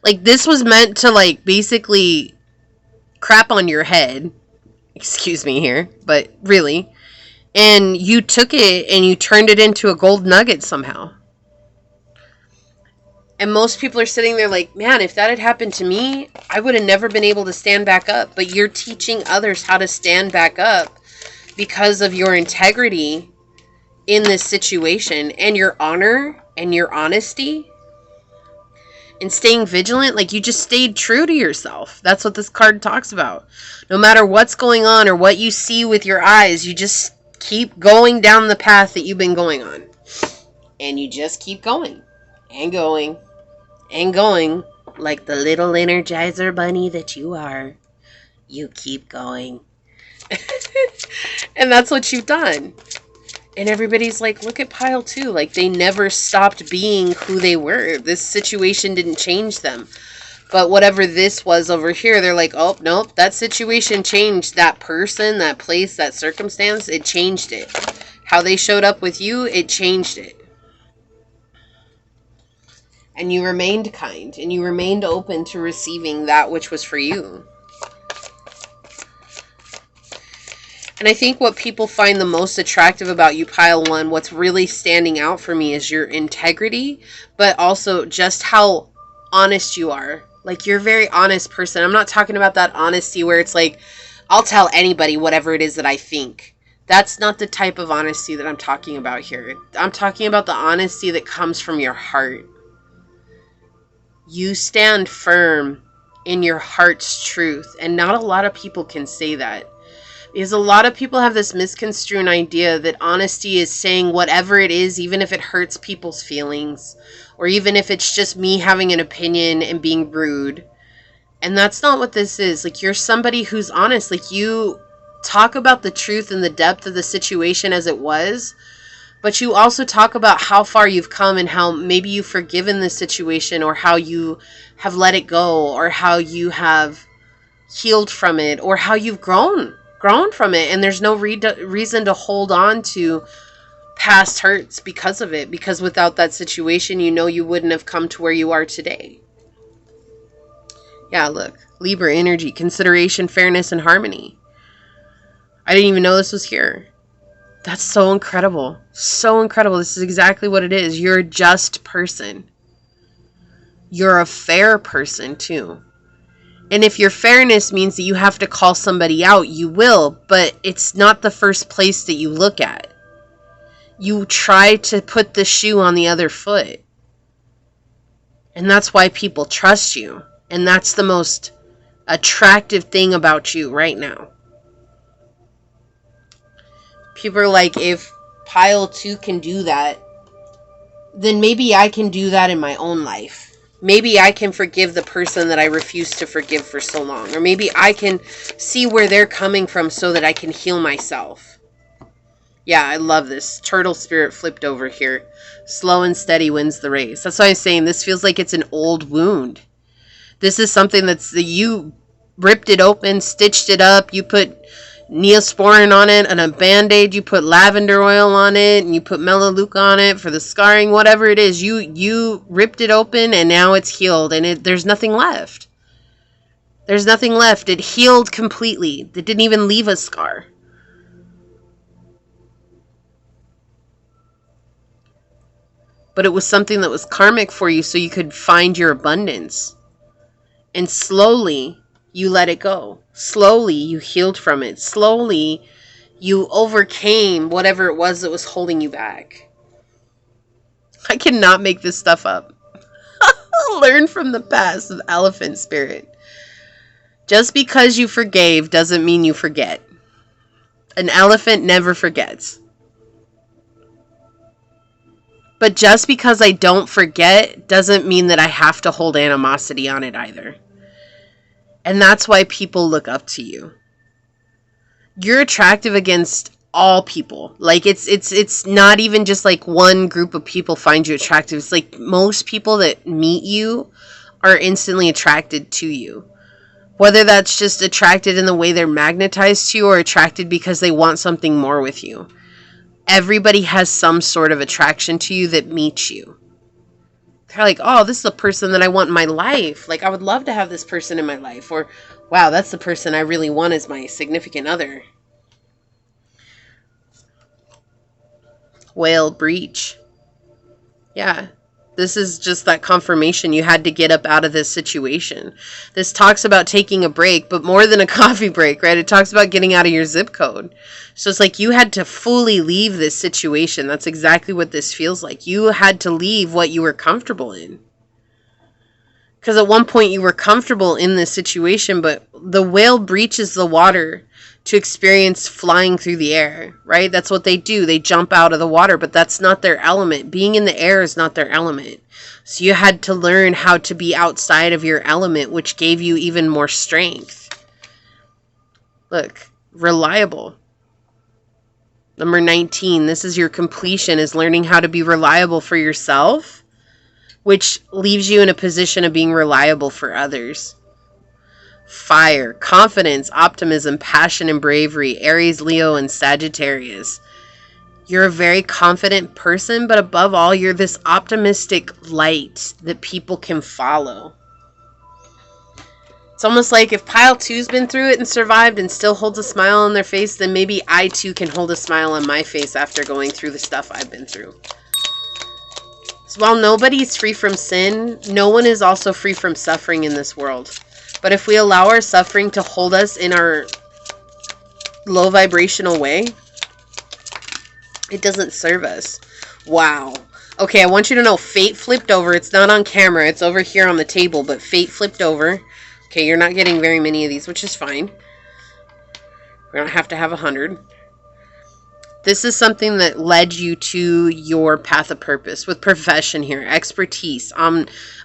Like, this was meant to, like, basically crap on your head. Excuse me here, but really. And you took it and you turned it into a gold nugget somehow. And most people are sitting there like, man, if that had happened to me, I would have never been able to stand back up. But you're teaching others how to stand back up because of your integrity in this situation, and your honor and your honesty and staying vigilant. Like, you just stayed true to yourself. That's what this card talks about. No matter what's going on or what you see with your eyes, you just keep going down the path that you've been going on. And you just keep going and going and going, like the little Energizer bunny that you are. You keep going. And that's what you've done. And everybody's like, look at pile 2. Like, they never stopped being who they were. This situation didn't change them. But whatever this was over here, they're like, oh, nope, that situation changed that person, that place, that circumstance. It changed it. How they showed up with you, it changed it. And you remained kind. And you remained open to receiving that which was for you. And I think what people find the most attractive about you, pile 1, what's really standing out for me is your integrity, but also just how honest you are. Like, you're a very honest person. I'm not talking about that honesty where it's like, I'll tell anybody whatever it is that I think. That's not the type of honesty that I'm talking about here. I'm talking about the honesty that comes from your heart. You stand firm in your heart's truth, and not a lot of people can say that. Because a lot of people have this misconstrued idea that honesty is saying whatever it is, even if it hurts people's feelings, or even if it's just me having an opinion and being rude. And that's not what this is. Like, you're somebody who's honest. Like, you talk about the truth and the depth of the situation as it was, but you also talk about how far you've come and how maybe you've forgiven the situation, or how you have let it go, or how you have healed from it, or how you've grown from it, and there's no reason to hold on to past hurts because of it, because without that situation, you know, you wouldn't have come to where you are today. Yeah, look, Libra energy, consideration, fairness, and harmony. I didn't even know this was here. That's so incredible. So incredible. This is exactly what it is. You're a just person. You're a fair person too. And if your fairness means that you have to call somebody out, you will, but it's not the first place that you look at. You try to put the shoe on the other foot. And that's why people trust you. And that's the most attractive thing about you right now. People are like, if pile 2 can do that, then maybe I can do that in my own life. Maybe I can forgive the person that I refused to forgive for so long. Or maybe I can see where they're coming from so that I can heal myself. Yeah, I love this. Turtle spirit flipped over here. Slow and steady wins the race. That's why I'm saying this feels like it's an old wound. This is something that's, you ripped it open, stitched it up, you put Neosporin on it and a band-aid, you put lavender oil on it, and you put melaleuca on it for the scarring, whatever it is. You ripped it open and now it's healed, and there's nothing left. There's nothing left. It healed completely. It didn't even leave a scar. But it was something that was karmic for you so you could find your abundance. And slowly, you let it go. Slowly, you healed from it. Slowly, you overcame whatever it was that was holding you back. I cannot make this stuff up. Learn from the past of elephant spirit. Just because you forgave doesn't mean you forget. An elephant never forgets. But just because I don't forget doesn't mean that I have to hold animosity on it either. And that's why people look up to you. You're attractive against all people. Like it's not even just like one group of people find you attractive. It's like most people that meet you are instantly attracted to you. Whether that's just attracted in the way they're magnetized to you or attracted because they want something more with you. Everybody has some sort of attraction to you that meets you. They're like, oh, this is the person that I want in my life. Like, I would love to have this person in my life. Or, wow, that's the person I really want as my significant other. Whale breach. Yeah. This is just that confirmation you had to get up out of this situation. This talks about taking a break, but more than a coffee break, right? It talks about getting out of your zip code. So it's like you had to fully leave this situation. That's exactly what this feels like. You had to leave what you were comfortable in. Because at one point you were comfortable in this situation, but the whale breaches the water to experience flying through the air, right? That's what they do. They jump out of the water, but that's not their element. Being in the air is not their element. So you had to learn how to be outside of your element, which gave you even more strength. Look, reliable. Number 19, this is your completion, is learning how to be reliable for yourself, which leaves you in a position of being reliable for others. Fire, confidence, optimism, passion, and bravery. Aries, Leo, and Sagittarius. You're a very confident person, but above all, you're this optimistic light that people can follow. It's almost like if pile 2's been through it and survived and still holds a smile on their face, then maybe I too can hold a smile on my face after going through the stuff I've been through. So while nobody's free from sin, no one is also free from suffering in this world. But if we allow our suffering to hold us in our low vibrational way, it doesn't serve us. Wow. Okay, I want you to know fate flipped over. It's not on camera. It's over here on the table, but fate flipped over. Okay, you're not getting very many of these, which is fine. We don't have to have 100. This is something that led you to your path of purpose with profession here, expertise,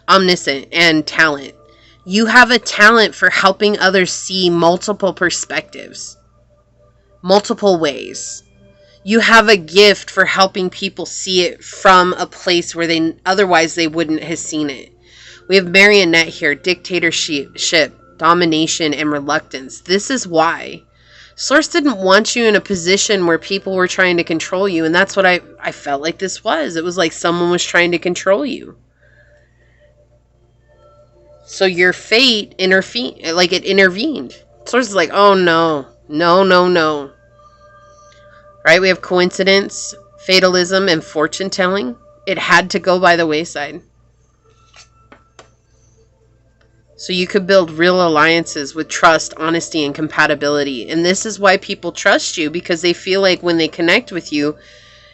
omniscient, and talent. You have a talent for helping others see multiple perspectives, multiple ways. You have a gift for helping people see it from a place where otherwise they wouldn't have seen it. We have marionette here, dictatorship, domination, and reluctance. This is why. Source didn't want you in a position where people were trying to control you. And that's what I felt like this was. It was like someone was trying to control you. So your fate intervened. Source is like, oh no, no, no, no. Right? We have coincidence, fatalism, and fortune telling. It had to go by the wayside. So you could build real alliances with trust, honesty, and compatibility. And this is why people trust you, because they feel like when they connect with you,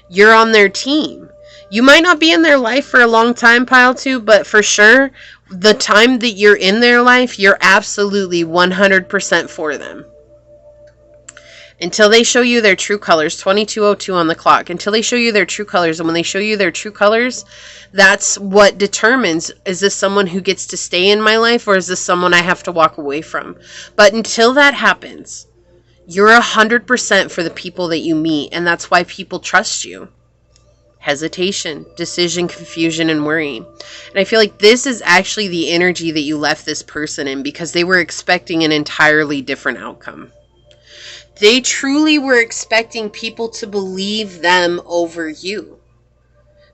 you're on their team. You might not be in their life for a long time, Pile 2, but for sure, the time that you're in their life, you're absolutely 100% for them. Until they show you their true colors, 2202 on the clock, until they show you their true colors. And when they show you their true colors, that's what determines, is this someone who gets to stay in my life, or is this someone I have to walk away from? But until that happens, you're 100% for the people that you meet, and that's why people trust you. Hesitation, decision, confusion, and worry. And I feel like this is actually the energy that you left this person in, because they were expecting an entirely different outcome. They truly were expecting people to believe them over you,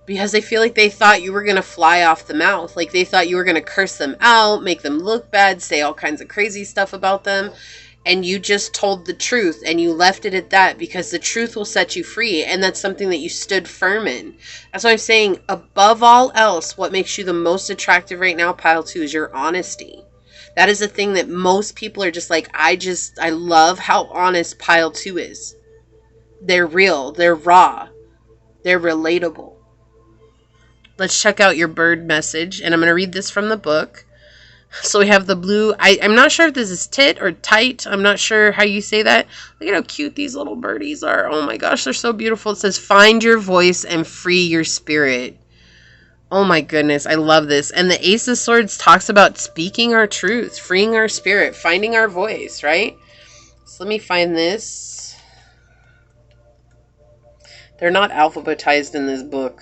because they feel like they thought you were going to fly off the mouth. Like they thought you were going to curse them out, make them look bad, say all kinds of crazy stuff about them. And you just told the truth, and you left it at that, because the truth will set you free. And that's something that you stood firm in. That's why I'm saying, above all else, what makes you the most attractive right now, Pile 2, is your honesty. That is the thing that most people are just like, I love how honest Pile 2 is. They're real. They're raw. They're relatable. Let's check out your bird message. And I'm going to read this from the book. So we have the blue. I'm not sure if this is tit or tight. I'm not sure how you say that. Look at how cute these little birdies are. Oh my gosh, they're so beautiful. It says, find your voice and free your spirit. Oh my goodness, I love this. And the Ace of Swords talks about speaking our truth, freeing our spirit, finding our voice, right? So let me find this. They're not alphabetized in this book.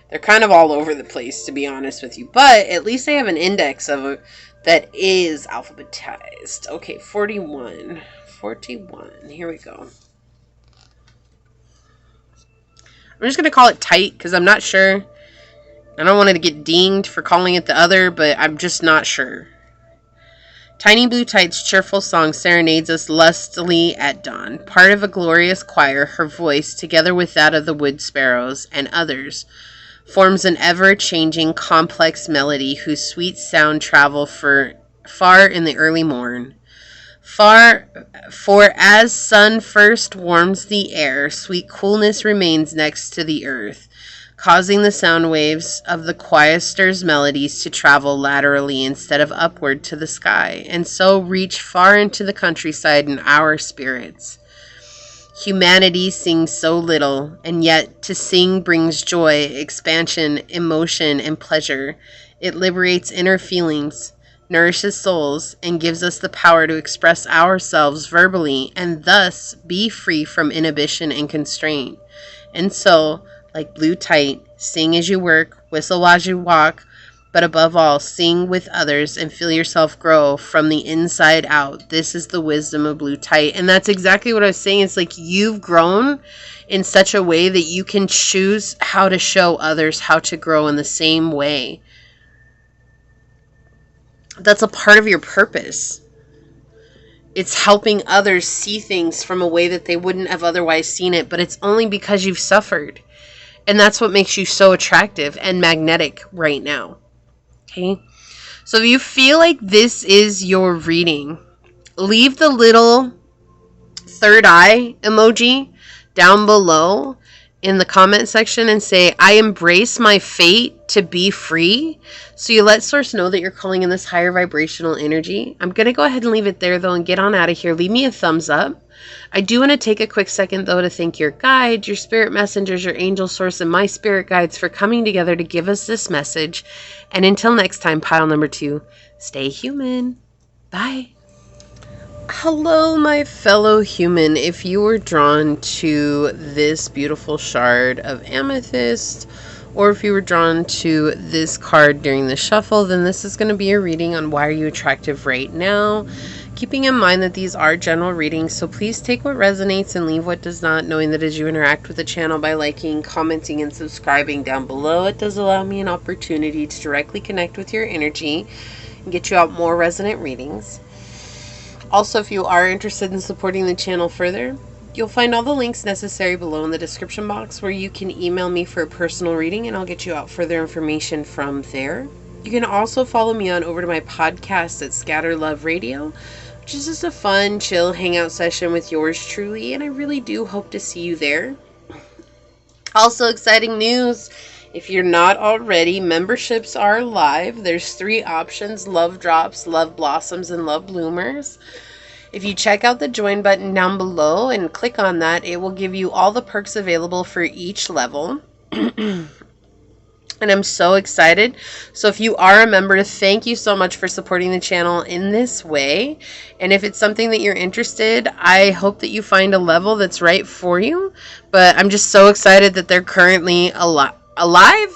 They're kind of all over the place, to be honest with you. But at least they have an index of it that is alphabetized. Okay, 41. Here we go. I'm just going to call it tight, because I'm not sure. I don't want it to get dinged for calling it the other, but I'm just not sure. Tiny Blue Tight's cheerful song serenades us lustily at dawn. Part of a glorious choir, her voice, together with that of the wood sparrows and others, forms an ever-changing, complex melody whose sweet sound travel far in the early morn. For as sun first warms the air, sweet coolness remains next to the earth, causing the sound waves of the chorister's melodies to travel laterally instead of upward to the sky, and so reach far into the countryside in our spirits. Humanity sings so little, and yet to sing brings joy, expansion, emotion, and pleasure. It liberates inner feelings, nourishes souls, and gives us the power to express ourselves verbally, and thus be free from inhibition and constraint. And so, like Blue Tight, sing as you work, whistle as you walk, but above all, sing with others and feel yourself grow from the inside out. This is the wisdom of Blue Tight. And that's exactly what I was saying. It's like you've grown in such a way that you can choose how to show others how to grow in the same way. That's a part of your purpose. It's helping others see things from a way that they wouldn't have otherwise seen it, but it's only because you've suffered. And that's what makes you so attractive and magnetic right now. Okay? So if you feel like this is your reading, leave the little third eye emoji down below in the comment section and say, I embrace my fate to be free. So you let Source know that you're calling in this higher vibrational energy. I'm going to go ahead and leave it there, though, and get on out of here. Leave me a thumbs up. I do want to take a quick second, though, to thank your guides, your spirit messengers, your angel source, and my spirit guides for coming together to give us this message. And until next time, pile number 2, stay human. Bye. Hello, my fellow human. If you were drawn to this beautiful shard of amethyst, or if you were drawn to this card during the shuffle, then this is going to be a reading on why are you attractive right now. Keeping in mind that these are general readings, so please take what resonates and leave what does not, knowing that as you interact with the channel by liking, commenting, and subscribing down below, it does allow me an opportunity to directly connect with your energy and get you out more resonant readings. Also, if you are interested in supporting the channel further, you'll find all the links necessary below in the description box where you can email me for a personal reading and I'll get you out further information from there. You can also follow me on over to my podcast at Scatter Love Radio, which is just a fun, chill hangout session with yours truly, and I really do hope to see you there. Also, exciting news. If you're not already, memberships are live. There's 3 options: Love Drops, Love Blossoms, and Love Bloomers. If you check out the join button down below and click on that, it will give you all the perks available for each level. And I'm so excited. So if you are a member, thank you so much for supporting the channel in this way. And if it's something that you're interested, I hope that you find a level that's right for you. But I'm just so excited that they're currently live.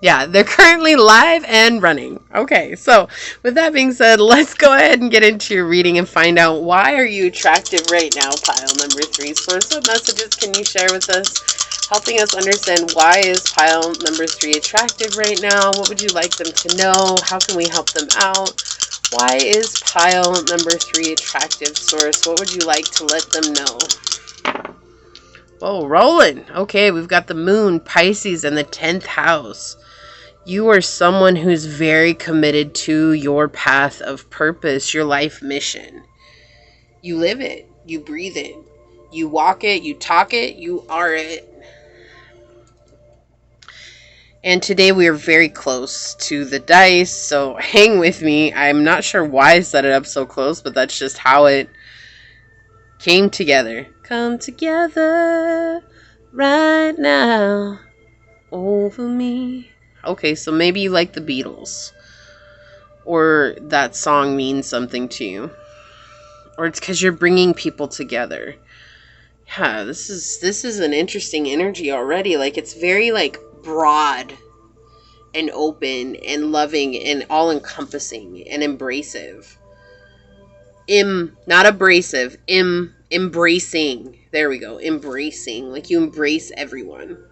Yeah, they're currently live and running. Okay, so with that being said, let's go ahead and get into your reading and find out why are you attractive right now, pile number 3. So what messages can you share with us, helping us understand why is pile number 3 attractive right now? What would you like them to know? How can we help them out? Why is pile number 3 attractive, Source? What would you like to let them know? Whoa, rolling. Okay, we've got the moon, Pisces, and the 10th house. You are someone who's very committed to your path of purpose, your life mission. You live it. You breathe it. You walk it. You talk it. You are it. And today we are very close to the dice, so hang with me. I'm not sure why I set it up so close, but that's just how it came together. Come together right now over me. Okay, so maybe you like the Beatles, or that song means something to you, or it's because you're bringing people together. Yeah, this is an interesting energy already. Like, it's very like broad and open and loving and all-encompassing and embracive. Not abrasive. Embracing. There we go. Embracing. Like, you embrace everyone.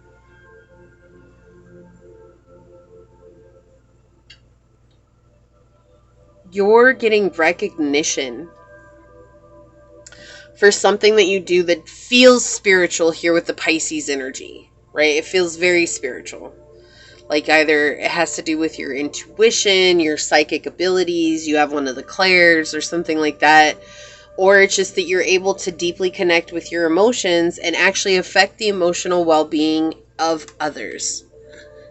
You're getting recognition for something that you do that feels spiritual here with the Pisces energy, right? It feels very spiritual. Like, either it has to do with your intuition, your psychic abilities, you have one of the clairs or something like that. Or it's just that you're able to deeply connect with your emotions and actually affect the emotional well-being of others.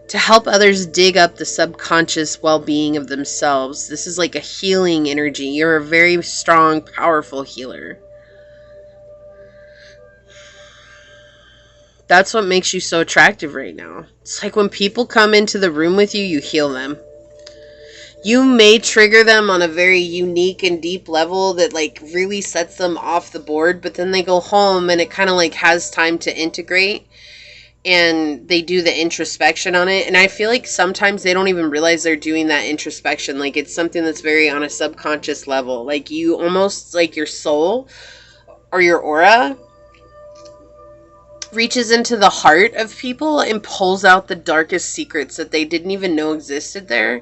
To help others dig up the subconscious well-being of themselves. This is like a healing energy. You're a very strong, powerful healer. That's what makes you so attractive right now. It's like when people come into the room with you, you heal them. You may trigger them on a very unique and deep level that like really sets them off the board, but then they go home and it kind of like has time to integrate and they do the introspection on it. And I feel like sometimes they don't even realize they're doing that introspection. Like, it's something that's very on a subconscious level. Like, you almost, like, your soul or your aura reaches into the heart of people and pulls out the darkest secrets that they didn't even know existed there.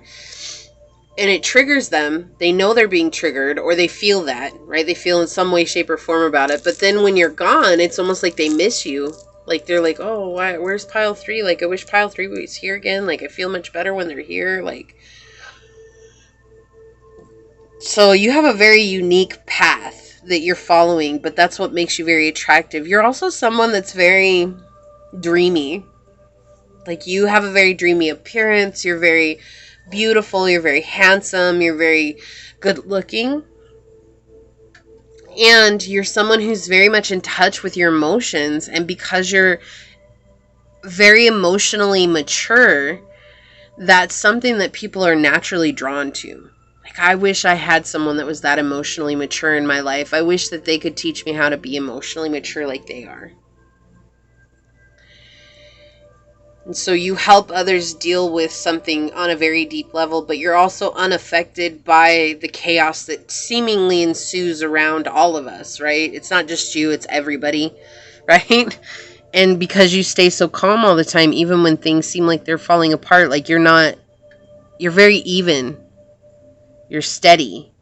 And it triggers them. They know they're being triggered, or they feel that, right? They feel in some way, shape, or form about it. But then when you're gone, it's almost like they miss you. Like, they're like, oh, why? Where's pile 3? Like, I wish pile 3 was here again. Like, I feel much better when they're here. Like, so you have a very unique path that you're following, but that's what makes you very attractive. You're also someone that's very dreamy. Like, you have a very dreamy appearance. You're very beautiful. You're very handsome. You're very good looking. And you're someone who's very much in touch with your emotions. And because you're very emotionally mature, that's something that people are naturally drawn to. Like, I wish I had someone that was that emotionally mature in my life. I wish that they could teach me how to be emotionally mature like they are. So you help others deal with something on a very deep level, but you're also unaffected by the chaos that seemingly ensues around all of us, right? It's not just you, it's everybody, right? And because you stay so calm all the time, even when things seem like they're falling apart, like you're very even. You're steady.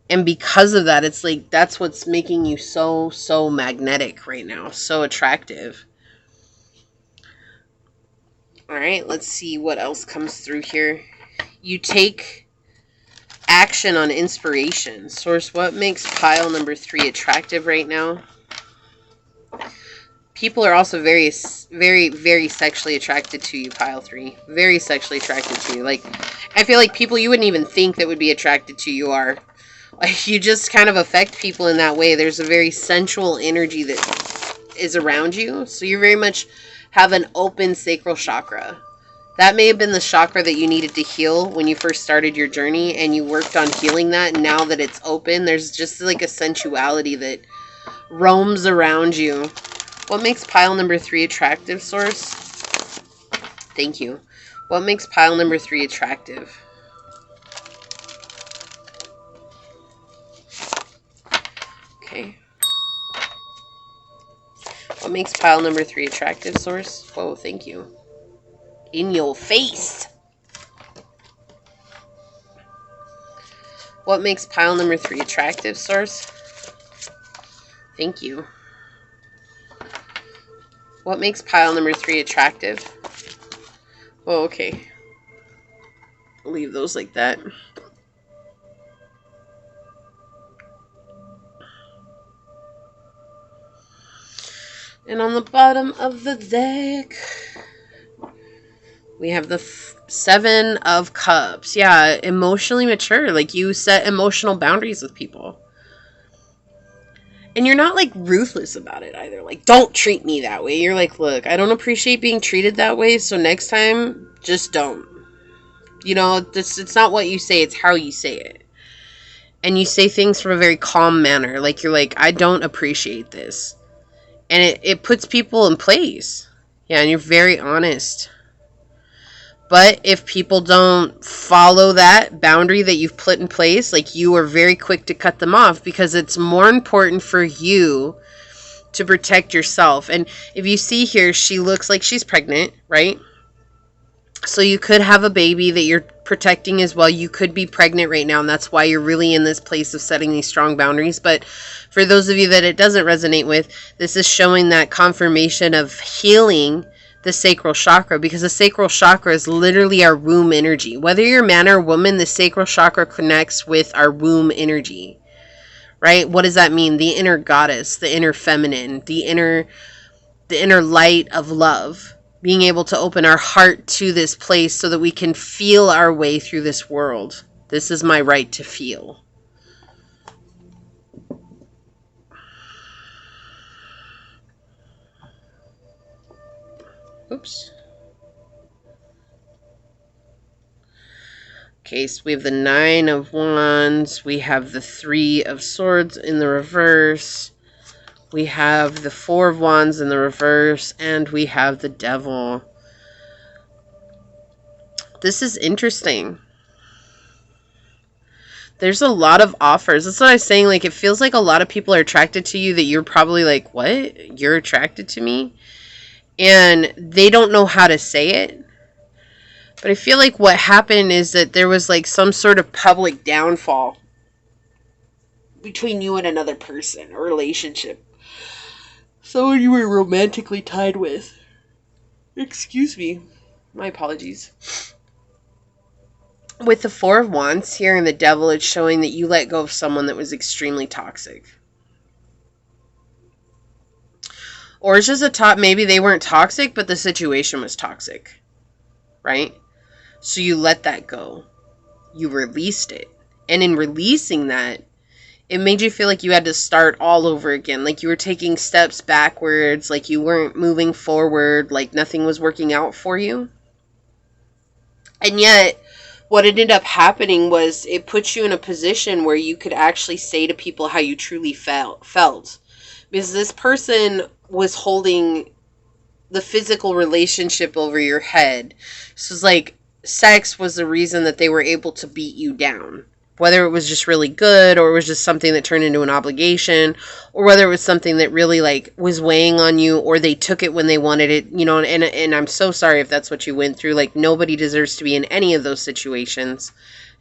And because of that, it's like that's what's making you so magnetic right now, so attractive. All right, let's see what else comes through here. You take action on inspiration. Source, what makes pile number 3 attractive right now? People are also very sexually attracted to you, pile 3. Very sexually attracted to you. Like, I feel like people you wouldn't even think that would be attracted to you are. Like, you just kind of affect people in that way. There's a very sensual energy that is around you. So you very much have an open sacral chakra. That may have been the chakra that you needed to heal when you first started your journey, and you worked on healing that. And now that it's open, there's just like a sensuality that roams around you. What makes pile number 3 attractive, Source? Thank you. What makes pile number 3 attractive? Okay. What makes pile number 3 attractive, Source? Whoa, thank you. In your face. What makes pile number 3 attractive, Source? Thank you. What makes pile number 3 attractive? Oh, okay. I'll leave those like that. And on the bottom of the deck, we have the 7 of Cups. Yeah, emotionally mature. Like, you set emotional boundaries with people. And you're not, like, ruthless about it either. Like, don't treat me that way. You're like, look, I don't appreciate being treated that way, so next time, just don't. You know, it's not what you say, it's how you say it. And you say things from a very calm manner. Like, you're like, I don't appreciate this. And it puts people in place. Yeah, and you're very honest. But if people don't follow that boundary that you've put in place, like, you are very quick to cut them off, because it's more important for you to protect yourself. And if you see here, she looks like she's pregnant, right? So you could have a baby that you're protecting as well. You could be pregnant right now, and that's why you're really in this place of setting these strong boundaries. But for those of you that it doesn't resonate with, this is showing that confirmation of healing the sacral chakra, because the sacral chakra is literally our womb energy. Whether you're a man or woman, the sacral chakra connects with our womb energy, right? What does that mean? The inner goddess, the inner feminine, the inner light of love. Being able to open our heart to this place so that we can feel our way through this world. This is my right to feel. Oops. Okay, so we have the 9 of Wands. We have the 3 of Swords in the reverse. We have the 4 of Wands in the reverse, and we have the Devil. This is interesting. There's a lot of offers. That's what I was saying. Like, it feels like a lot of people are attracted to you that you're probably like, what? You're attracted to me? And they don't know how to say it. But I feel like what happened is that there was like some sort of public downfall between you and another person or relationship. Someone you were romantically tied with. Excuse me. My apologies. With the 4 of Wands here and the Devil, it's showing that you let go of someone that was extremely toxic. Or it's just maybe they weren't toxic, but the situation was toxic. Right? So you let that go. You released it. And in releasing that, it made you feel like you had to start all over again. Like you were taking steps backwards. Like you weren't moving forward. Like nothing was working out for you. And yet, what ended up happening was it put you in a position where you could actually say to people how you truly felt. Because this person was holding the physical relationship over your head. So it's like sex was the reason that they were able to beat you down. Whether it was just really good, or it was just something that turned into an obligation, or whether it was something that really like was weighing on you, or they took it when they wanted it, you know, and I'm so sorry if that's what you went through. Like, nobody deserves to be in any of those situations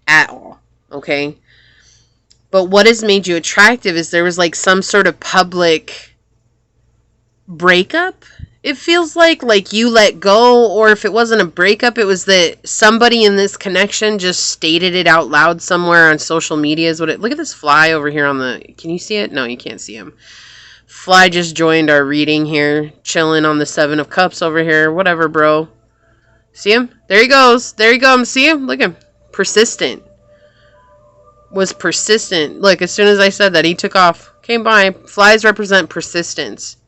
at all, okay? But what has made you attractive is there was like some sort of public breakup. It feels like you let go, or if it wasn't a breakup, it was that somebody in this connection just stated it out loud somewhere on social media. Is what it. Look at this fly over here on the. Can you see it? No, you can't see him. Fly just joined our reading here, chilling on the Seven of Cups over here. Whatever, bro. See him? There he goes. There he comes. See him? Look at him. Persistent. Was persistent. Look, as soon as I said that, he took off. Came by. Flies represent persistence.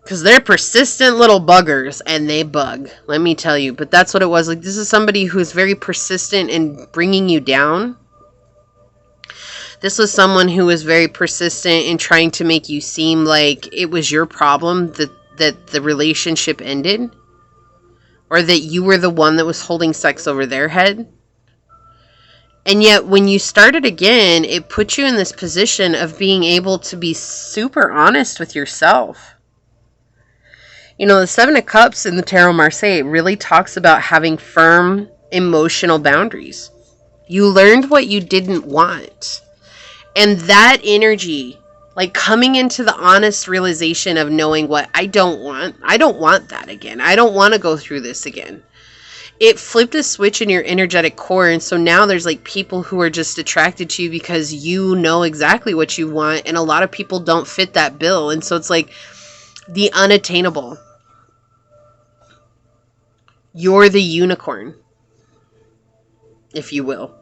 Because they're persistent little buggers, and they bug, let me tell you. But that's what it was. Like, this is somebody who's very persistent in bringing you down. This was someone who was very persistent in trying to make you seem like it was your problem that the relationship ended. Or that you were the one that was holding sex over their head. And yet, when you started again, it put you in this position of being able to be super honest with yourself. You know, the Seven of Cups in the Tarot Marseille really talks about having firm emotional boundaries. You learned what you didn't want. And that energy, like coming into the honest realization of knowing what I don't want that again. I don't want to go through this again. It flipped a switch in your energetic core. And so now there's like people who are just attracted to you because you know exactly what you want. And a lot of people don't fit that bill. And so it's like the unattainable. You're the unicorn, if you will.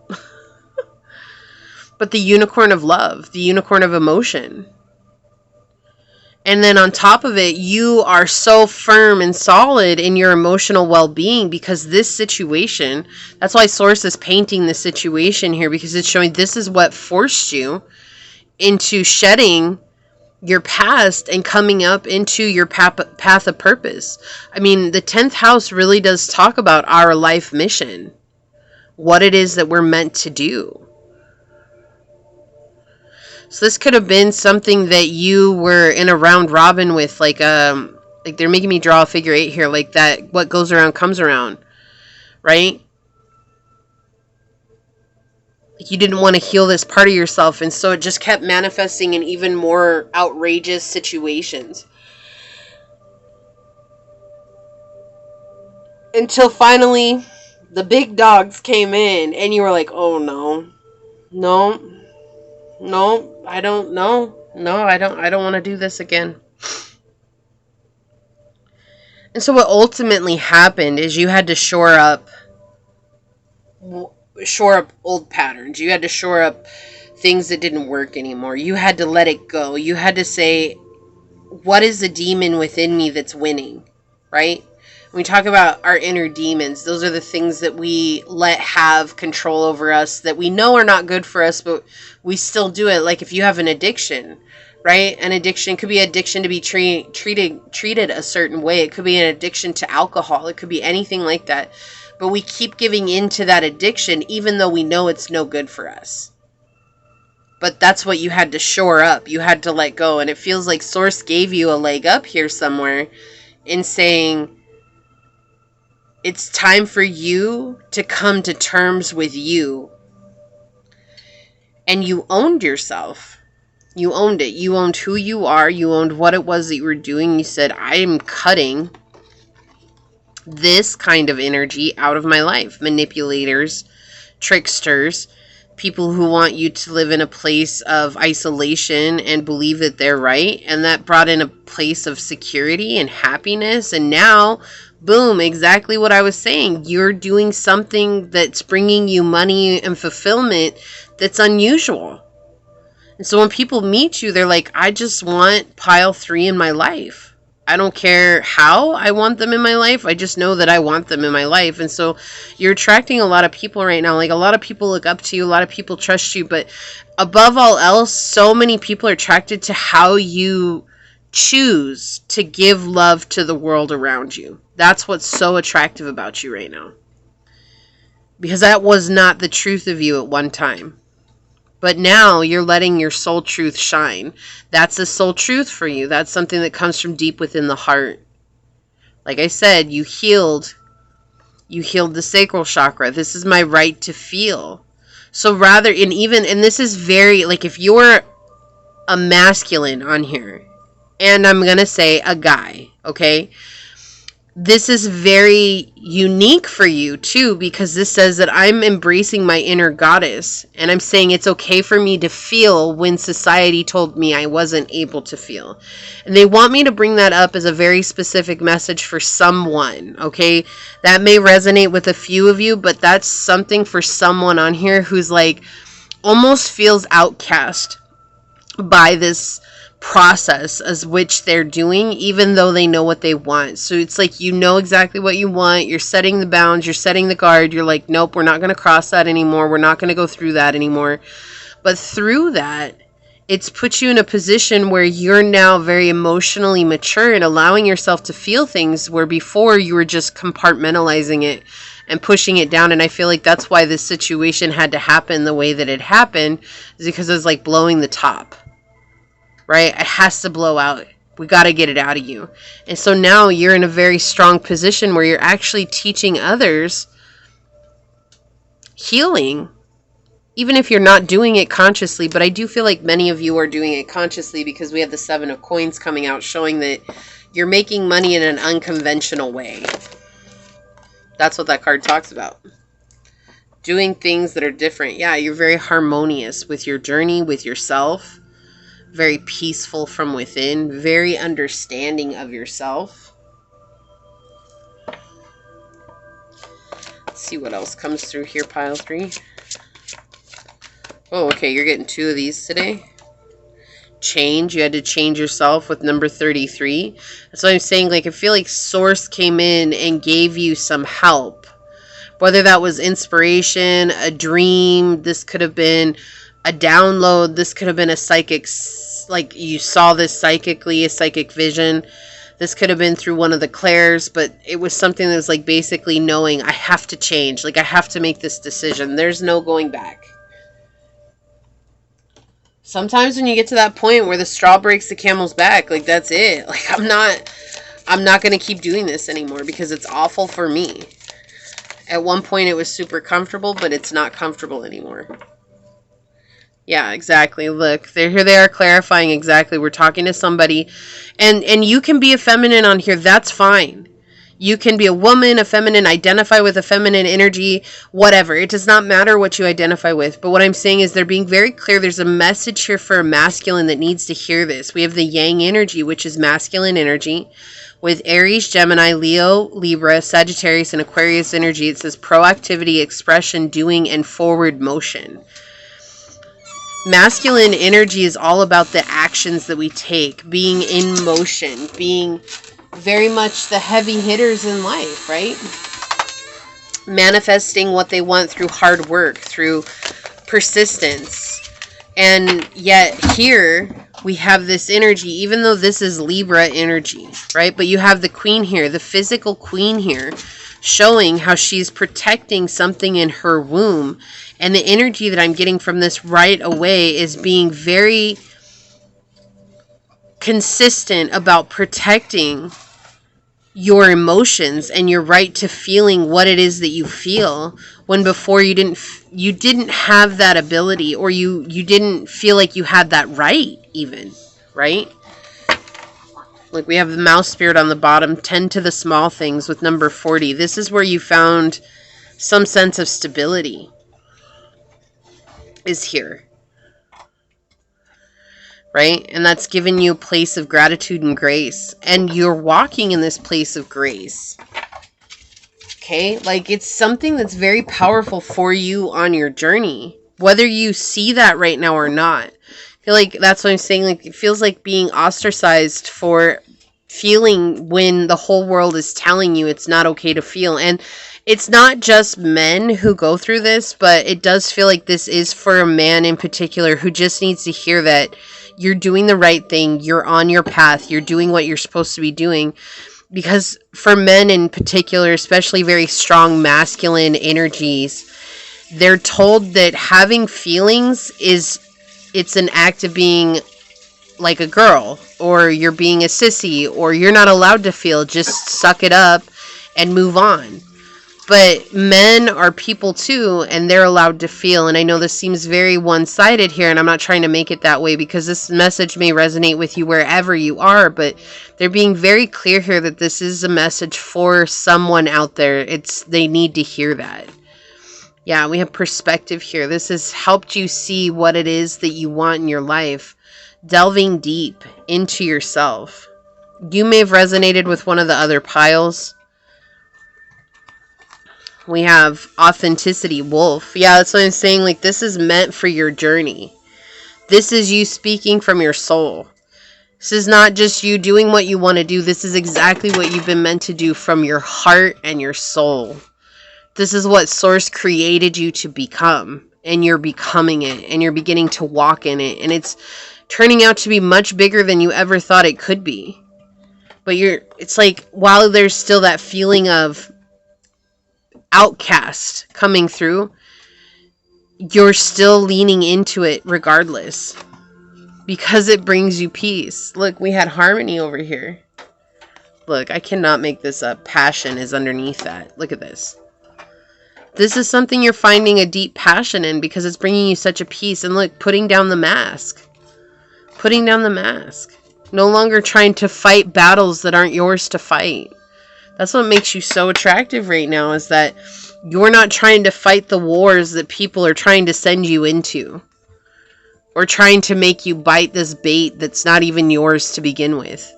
But the unicorn of love, the unicorn of emotion. And then on top of it, you are so firm and solid in your emotional well-being because this situation, that's why Source is painting this situation here, because it's showing this is what forced you into shedding your past and coming up into your path of purpose. I mean, the 10th house really does talk about our life mission, what it is that we're meant to do. So this could have been something that you were in a round robin with, like they're making me draw a figure 8 here, like that what goes around comes around, right? You didn't want to heal this part of yourself, and so it just kept manifesting in even more outrageous situations. Until finally, the big dogs came in, and you were like, oh no, I don't know. No, I don't want to do this again. And so what ultimately happened is you had to shore up old patterns. You had to shore up things that didn't work anymore. You had to let it go. You had to say, what is the demon within me that's winning, right? When we talk about our inner demons, those are the things that we let have control over us that we know are not good for us, but we still do it. Like if you have an addiction, right? An addiction could be addiction to be treated a certain way. It could be an addiction to alcohol. It could be anything like that. But we keep giving in to that addiction even though we know it's no good for us. But that's what you had to shore up. You had to let go. And it feels like Source gave you a leg up here somewhere in saying, it's time for you to come to terms with you. And you owned yourself. You owned it. You owned who you are. You owned what it was that you were doing. You said, I am cutting this kind of energy out of my life. Manipulators, tricksters, people who want you to live in a place of isolation and believe that they're right. And that brought in a place of security and happiness. And now, boom, exactly what I was saying. You're doing something that's bringing you money and fulfillment that's unusual. And so when people meet you, they're like, I just want pile 3 in my life. I don't care how I want them in my life. I just know that I want them in my life. And so you're attracting a lot of people right now. Like a lot of people look up to you. A lot of people trust you. But above all else, so many people are attracted to how you choose to give love to the world around you. That's what's so attractive about you right now. Because that was not the truth of you at one time. But now you're letting your soul truth shine. That's the soul truth for you. That's something that comes from deep within the heart. Like I said, you healed the sacral chakra. This is my right to feel. So rather, and this is very, like, if you're a masculine on here, and I'm going to say a guy, okay? This is very unique for you too, because this says that I'm embracing my inner goddess, and I'm saying it's okay for me to feel when society told me I wasn't able to feel. And they want me to bring that up as a very specific message for someone, okay? That may resonate with a few of you, but that's something for someone on here who's like almost feels outcast by this process as which they're doing, even though they know what they want. So it's like, you know exactly what you want. You're setting the bounds. You're setting the guard. You're like, nope, we're not going to cross that anymore. We're not going to go through that anymore. But through that, it's put you in a position where you're now very emotionally mature and allowing yourself to feel things where before you were just compartmentalizing it and pushing it down. And I feel like that's why this situation had to happen the way that it happened, is because it was like blowing the top. Right? It has to blow out. We got to get it out of you. And so now you're in a very strong position where you're actually teaching others healing, even if you're not doing it consciously. But I do feel like many of you are doing it consciously, because we have the 7 of Coins coming out showing that you're making money in an unconventional way. That's what that card talks about. Doing things that are different. Yeah, you're very harmonious with your journey, with yourself. Very peaceful from within, very understanding of yourself. Let's see what else comes through here, pile 3. Oh, okay, you're getting 2 of these today. Change, you had to change yourself with number 33. That's what I'm saying, like, I feel like Source came in and gave you some help. Whether that was inspiration, a dream, this could have been a download, this could have been a psychic, like you saw this psychically, a psychic vision. This could have been through one of the clairs, but it was something that was like basically knowing I have to change, like I have to make this decision. There's no going back. Sometimes when you get to that point where the straw breaks the camel's back, like that's it. Like I'm not going to keep doing this anymore because it's awful for me. At one point it was super comfortable, but it's not comfortable anymore. Yeah, exactly. Look, here they are clarifying exactly. We're talking to somebody, and you can be a feminine on here. That's fine. You can be a woman, a feminine, identify with a feminine energy, whatever. It does not matter what you identify with. But what I'm saying is they're being very clear. There's a message here for a masculine that needs to hear this. We have the yang energy, which is masculine energy, with Aries, Gemini, Leo, Libra, Sagittarius, and Aquarius energy. It says proactivity, expression, doing, and forward motion. Masculine energy is all about the actions that we take, being in motion, being very much the heavy hitters in life, right? Manifesting what they want through hard work, through persistence. And yet here we have this energy, even though this is Libra energy, right? But you have the queen here, the physical queen here, showing how she's protecting something in her womb. And the energy that I'm getting from this right away is being very consistent about protecting your emotions and your right to feeling what it is that you feel, when before you didn't have that ability, or you didn't feel like you had that right even, right? Like we have the mouse spirit on the bottom, tend to the small things with number 40. This is where you found some sense of stability. Is here, right? And that's given you a place of gratitude and grace, and you're walking in this place of grace. Okay, like it's something that's very powerful for you on your journey, whether you see that right now or not. I feel like that's what I'm saying. Like it feels like being ostracized for feeling when the whole world is telling you it's not okay to feel. And it's not just men who go through this, but it does feel like this is for a man in particular who just needs to hear that You're doing the right thing. You're on your path. You're doing what you're supposed to be doing. Because for men in particular, especially very strong masculine energies, they're told that having feelings it's an act of being like a girl, or you're being a sissy, or you're not allowed to feel, just suck it up and move on. But men are people too, and they're allowed to feel. And I know this seems very one-sided here, and I'm not trying to make it that way, because this message may resonate with you wherever you are, but they're being very clear here that this is a message for someone out there. They need to hear that. Yeah, we have perspective here. This has helped you see what it is that you want in your life. Delving deep into yourself. You may have resonated with one of the other piles. We have authenticity, wolf. Yeah, that's what I'm saying. Like, this is meant for your journey. This is you speaking from your soul. This is not just you doing what you want to do. This is exactly what you've been meant to do from your heart and your soul. This is what Source created you to become. And you're becoming it. And you're beginning to walk in it. And it's turning out to be much bigger than you ever thought it could be. But it's like, while there's still that feeling of outcast coming through, you're still leaning into it regardless, because it brings you peace. Look, we had harmony over here. Look, I cannot make this up. Passion is underneath that. Look at this. This is something you're finding a deep passion in, because it's bringing you such a peace. And look, putting down the mask. Putting down the mask. No longer trying to fight battles that aren't yours to fight. That's what makes you so attractive right now, is that you're not trying to fight the wars that people are trying to send you into. Or trying to make you bite this bait that's not even yours to begin with.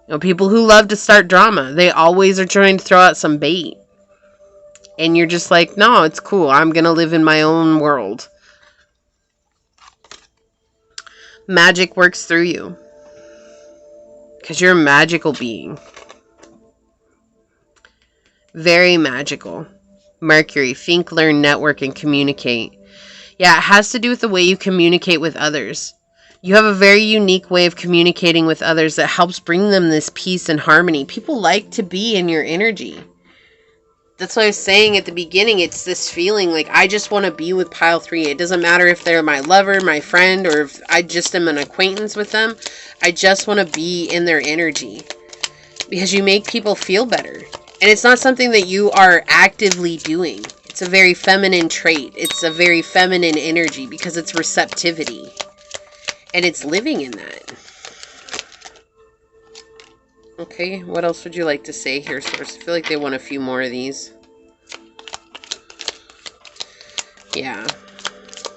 You know, people who love to start drama, they always are trying to throw out some bait. And you're just like, no, it's cool. I'm going to live in my own world. Magic works through you. Because you're a magical being. Very magical. Mercury, think, learn, network, and communicate. Yeah, it has to do with the way you communicate with others. You have a very unique way of communicating with others that helps bring them this peace and harmony. People like to be in your energy. That's what I was saying at the beginning. It's this feeling like, I just want to be with pile 3. It doesn't matter if they're my lover, my friend, or if I just am an acquaintance with them. I just want to be in their energy. Because you make people feel better. And it's not something that you are actively doing. It's a very feminine trait. It's a very feminine energy, because it's receptivity. And it's living in that. Okay, what else would you like to say here, Source? I feel like they want a few more of these. Yeah.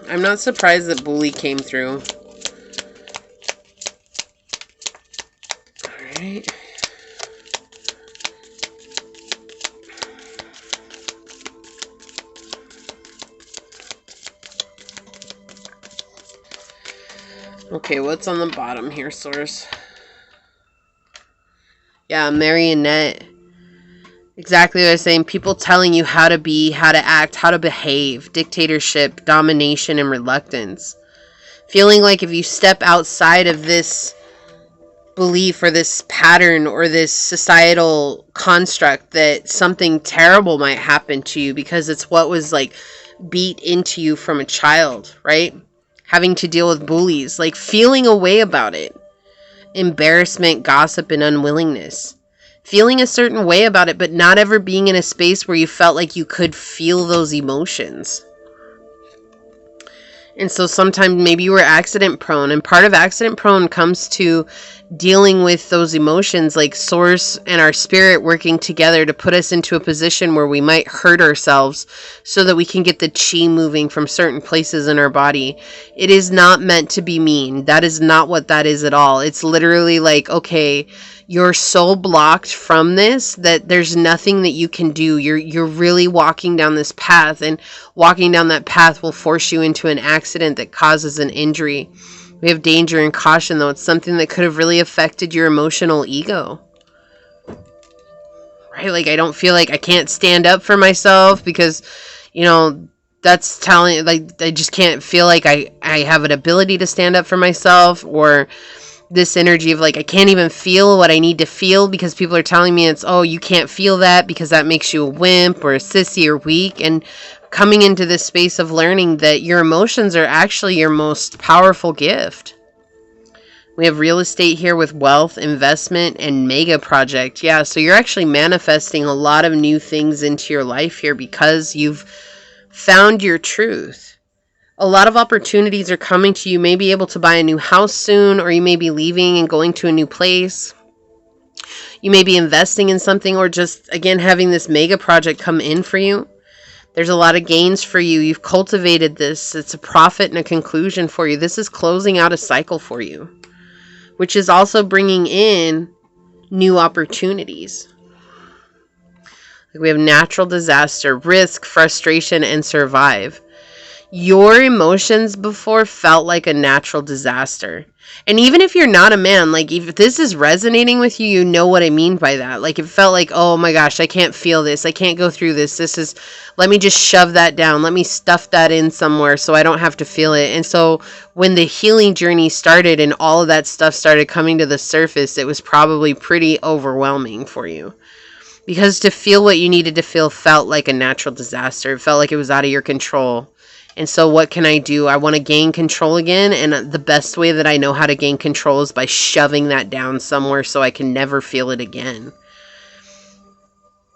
I'm not surprised that bully came through. Alright. Okay, what's on the bottom here, Source? Yeah, marionette. Exactly what I was saying. People telling you how to be, how to act, how to behave. Dictatorship, domination, and reluctance. Feeling like if you step outside of this belief or this pattern or this societal construct, that something terrible might happen to you, because it's what was like beat into you from a child, right? Having to deal with bullies, like feeling a way about it. Embarrassment, gossip, and unwillingness. Feeling a certain way about it, but not ever being in a space where you felt like you could feel those emotions. And so sometimes maybe you were accident prone, and part of accident prone comes to dealing with those emotions, like Source and our spirit working together to put us into a position where we might hurt ourselves so that we can get the chi moving from certain places in our body. It is not meant to be mean. That is not what that is at all. It's literally like, okay, you're so blocked from this that there's nothing that you can do. You're really walking down this path, and walking down that path will force you into an accident that causes an injury. We have danger and caution, though. It's something that could have really affected your emotional ego. Right? Like, I don't feel like I can't stand up for myself because, you know, that's telling, like, I just can't feel like I have an ability to stand up for myself, or this energy of like, I can't even feel what I need to feel because people are telling me it's, oh, you can't feel that because that makes you a wimp or a sissy or weak. And coming into this space of learning that your emotions are actually your most powerful gift. We have real estate here with wealth, investment, and mega project. Yeah, so you're actually manifesting a lot of new things into your life here because you've found your truth. A lot of opportunities are coming to you. You may be able to buy a new house soon, or you may be leaving and going to a new place. You may be investing in something, or just, again, having this mega project come in for you. There's a lot of gains for you. You've cultivated this. It's a profit and a conclusion for you. This is closing out a cycle for you, which is also bringing in new opportunities. We have natural disaster, risk, frustration, and survive. Your emotions before felt like a natural disaster. And even if you're not a man, like, if this is resonating with you, you know what I mean by that. Like, it felt like, oh my gosh, I can't feel this. I can't go through this. Let me just shove that down. Let me stuff that in somewhere so I don't have to feel it. And so when the healing journey started and all of that stuff started coming to the surface, it was probably pretty overwhelming for you. Because to feel what you needed to feel felt like a natural disaster. It felt like it was out of your control. And so what can I do? I want to gain control again. And the best way that I know how to gain control is by shoving that down somewhere so I can never feel it again.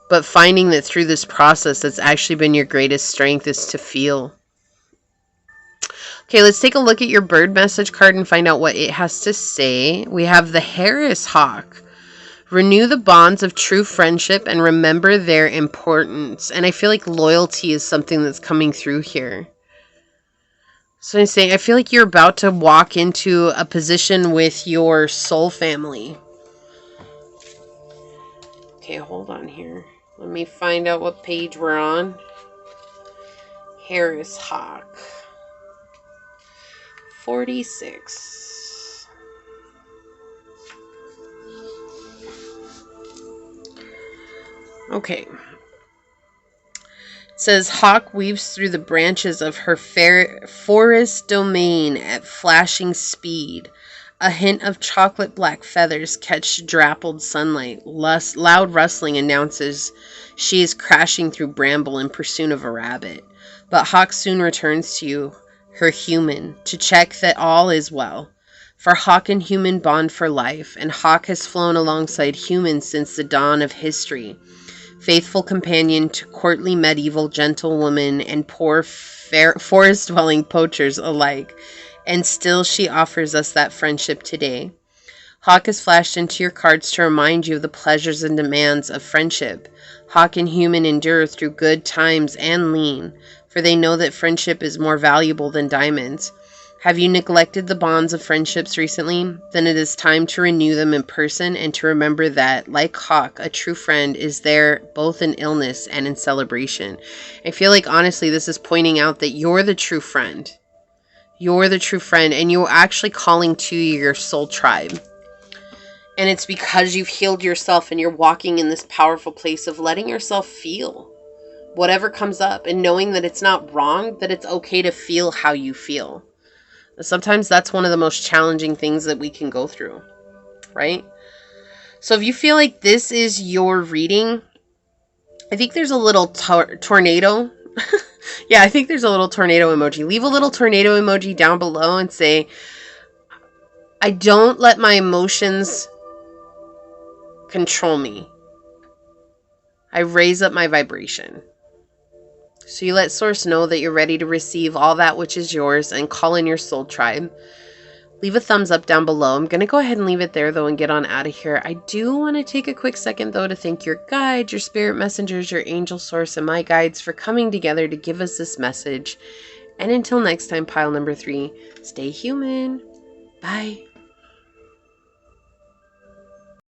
But finding that through this process, that's actually been your greatest strength, is to feel. Okay, let's take a look at your bird message card and find out what it has to say. We have the Harris Hawk. Renew the bonds of true friendship and remember their importance. And I feel like loyalty is something that's coming through here. So I'm saying, I feel like you're about to walk into a position with your soul family. Okay, hold on here. Let me find out what page we're on. Harris Hawk. 46. Okay. It says, Hawk weaves through the branches of her forest domain at flashing speed. A hint of chocolate black feathers catch drappled sunlight. Loud rustling announces she is crashing through bramble in pursuit of a rabbit. But Hawk soon returns to you, her human, to check that all is well. For Hawk and human bond for life, and Hawk has flown alongside humans since the dawn of history. Faithful companion to courtly medieval gentlewomen and poor forest-dwelling poachers alike. And still she offers us that friendship today. Hawk has flashed into your cards to remind you of the pleasures and demands of friendship. Hawk and human endure through good times and lean, for they know that friendship is more valuable than diamonds. Have you neglected the bonds of friendships recently? Then it is time to renew them in person and to remember that, like Hawk, a true friend is there both in illness and in celebration. I feel like, honestly, this is pointing out that you're the true friend. You're the true friend, and you're actually calling to your soul tribe. And it's because you've healed yourself and you're walking in this powerful place of letting yourself feel whatever comes up and knowing that it's not wrong, that it's okay to feel how you feel. Sometimes that's one of the most challenging things that we can go through, right? So if you feel like this is your reading, I think there's a little tornado. Yeah, I think there's a little tornado emoji. Leave a little tornado emoji down below and say, I don't let my emotions control me. I raise up my vibration. So you let Source know that you're ready to receive all that which is yours and call in your soul tribe. Leave a thumbs up down below. I'm going to go ahead and leave it there, though, and get on out of here. I do want to take a quick second, though, to thank your guides, your spirit messengers, your angel source, and my guides for coming together to give us this message. And until next time, pile number 3, stay human. Bye.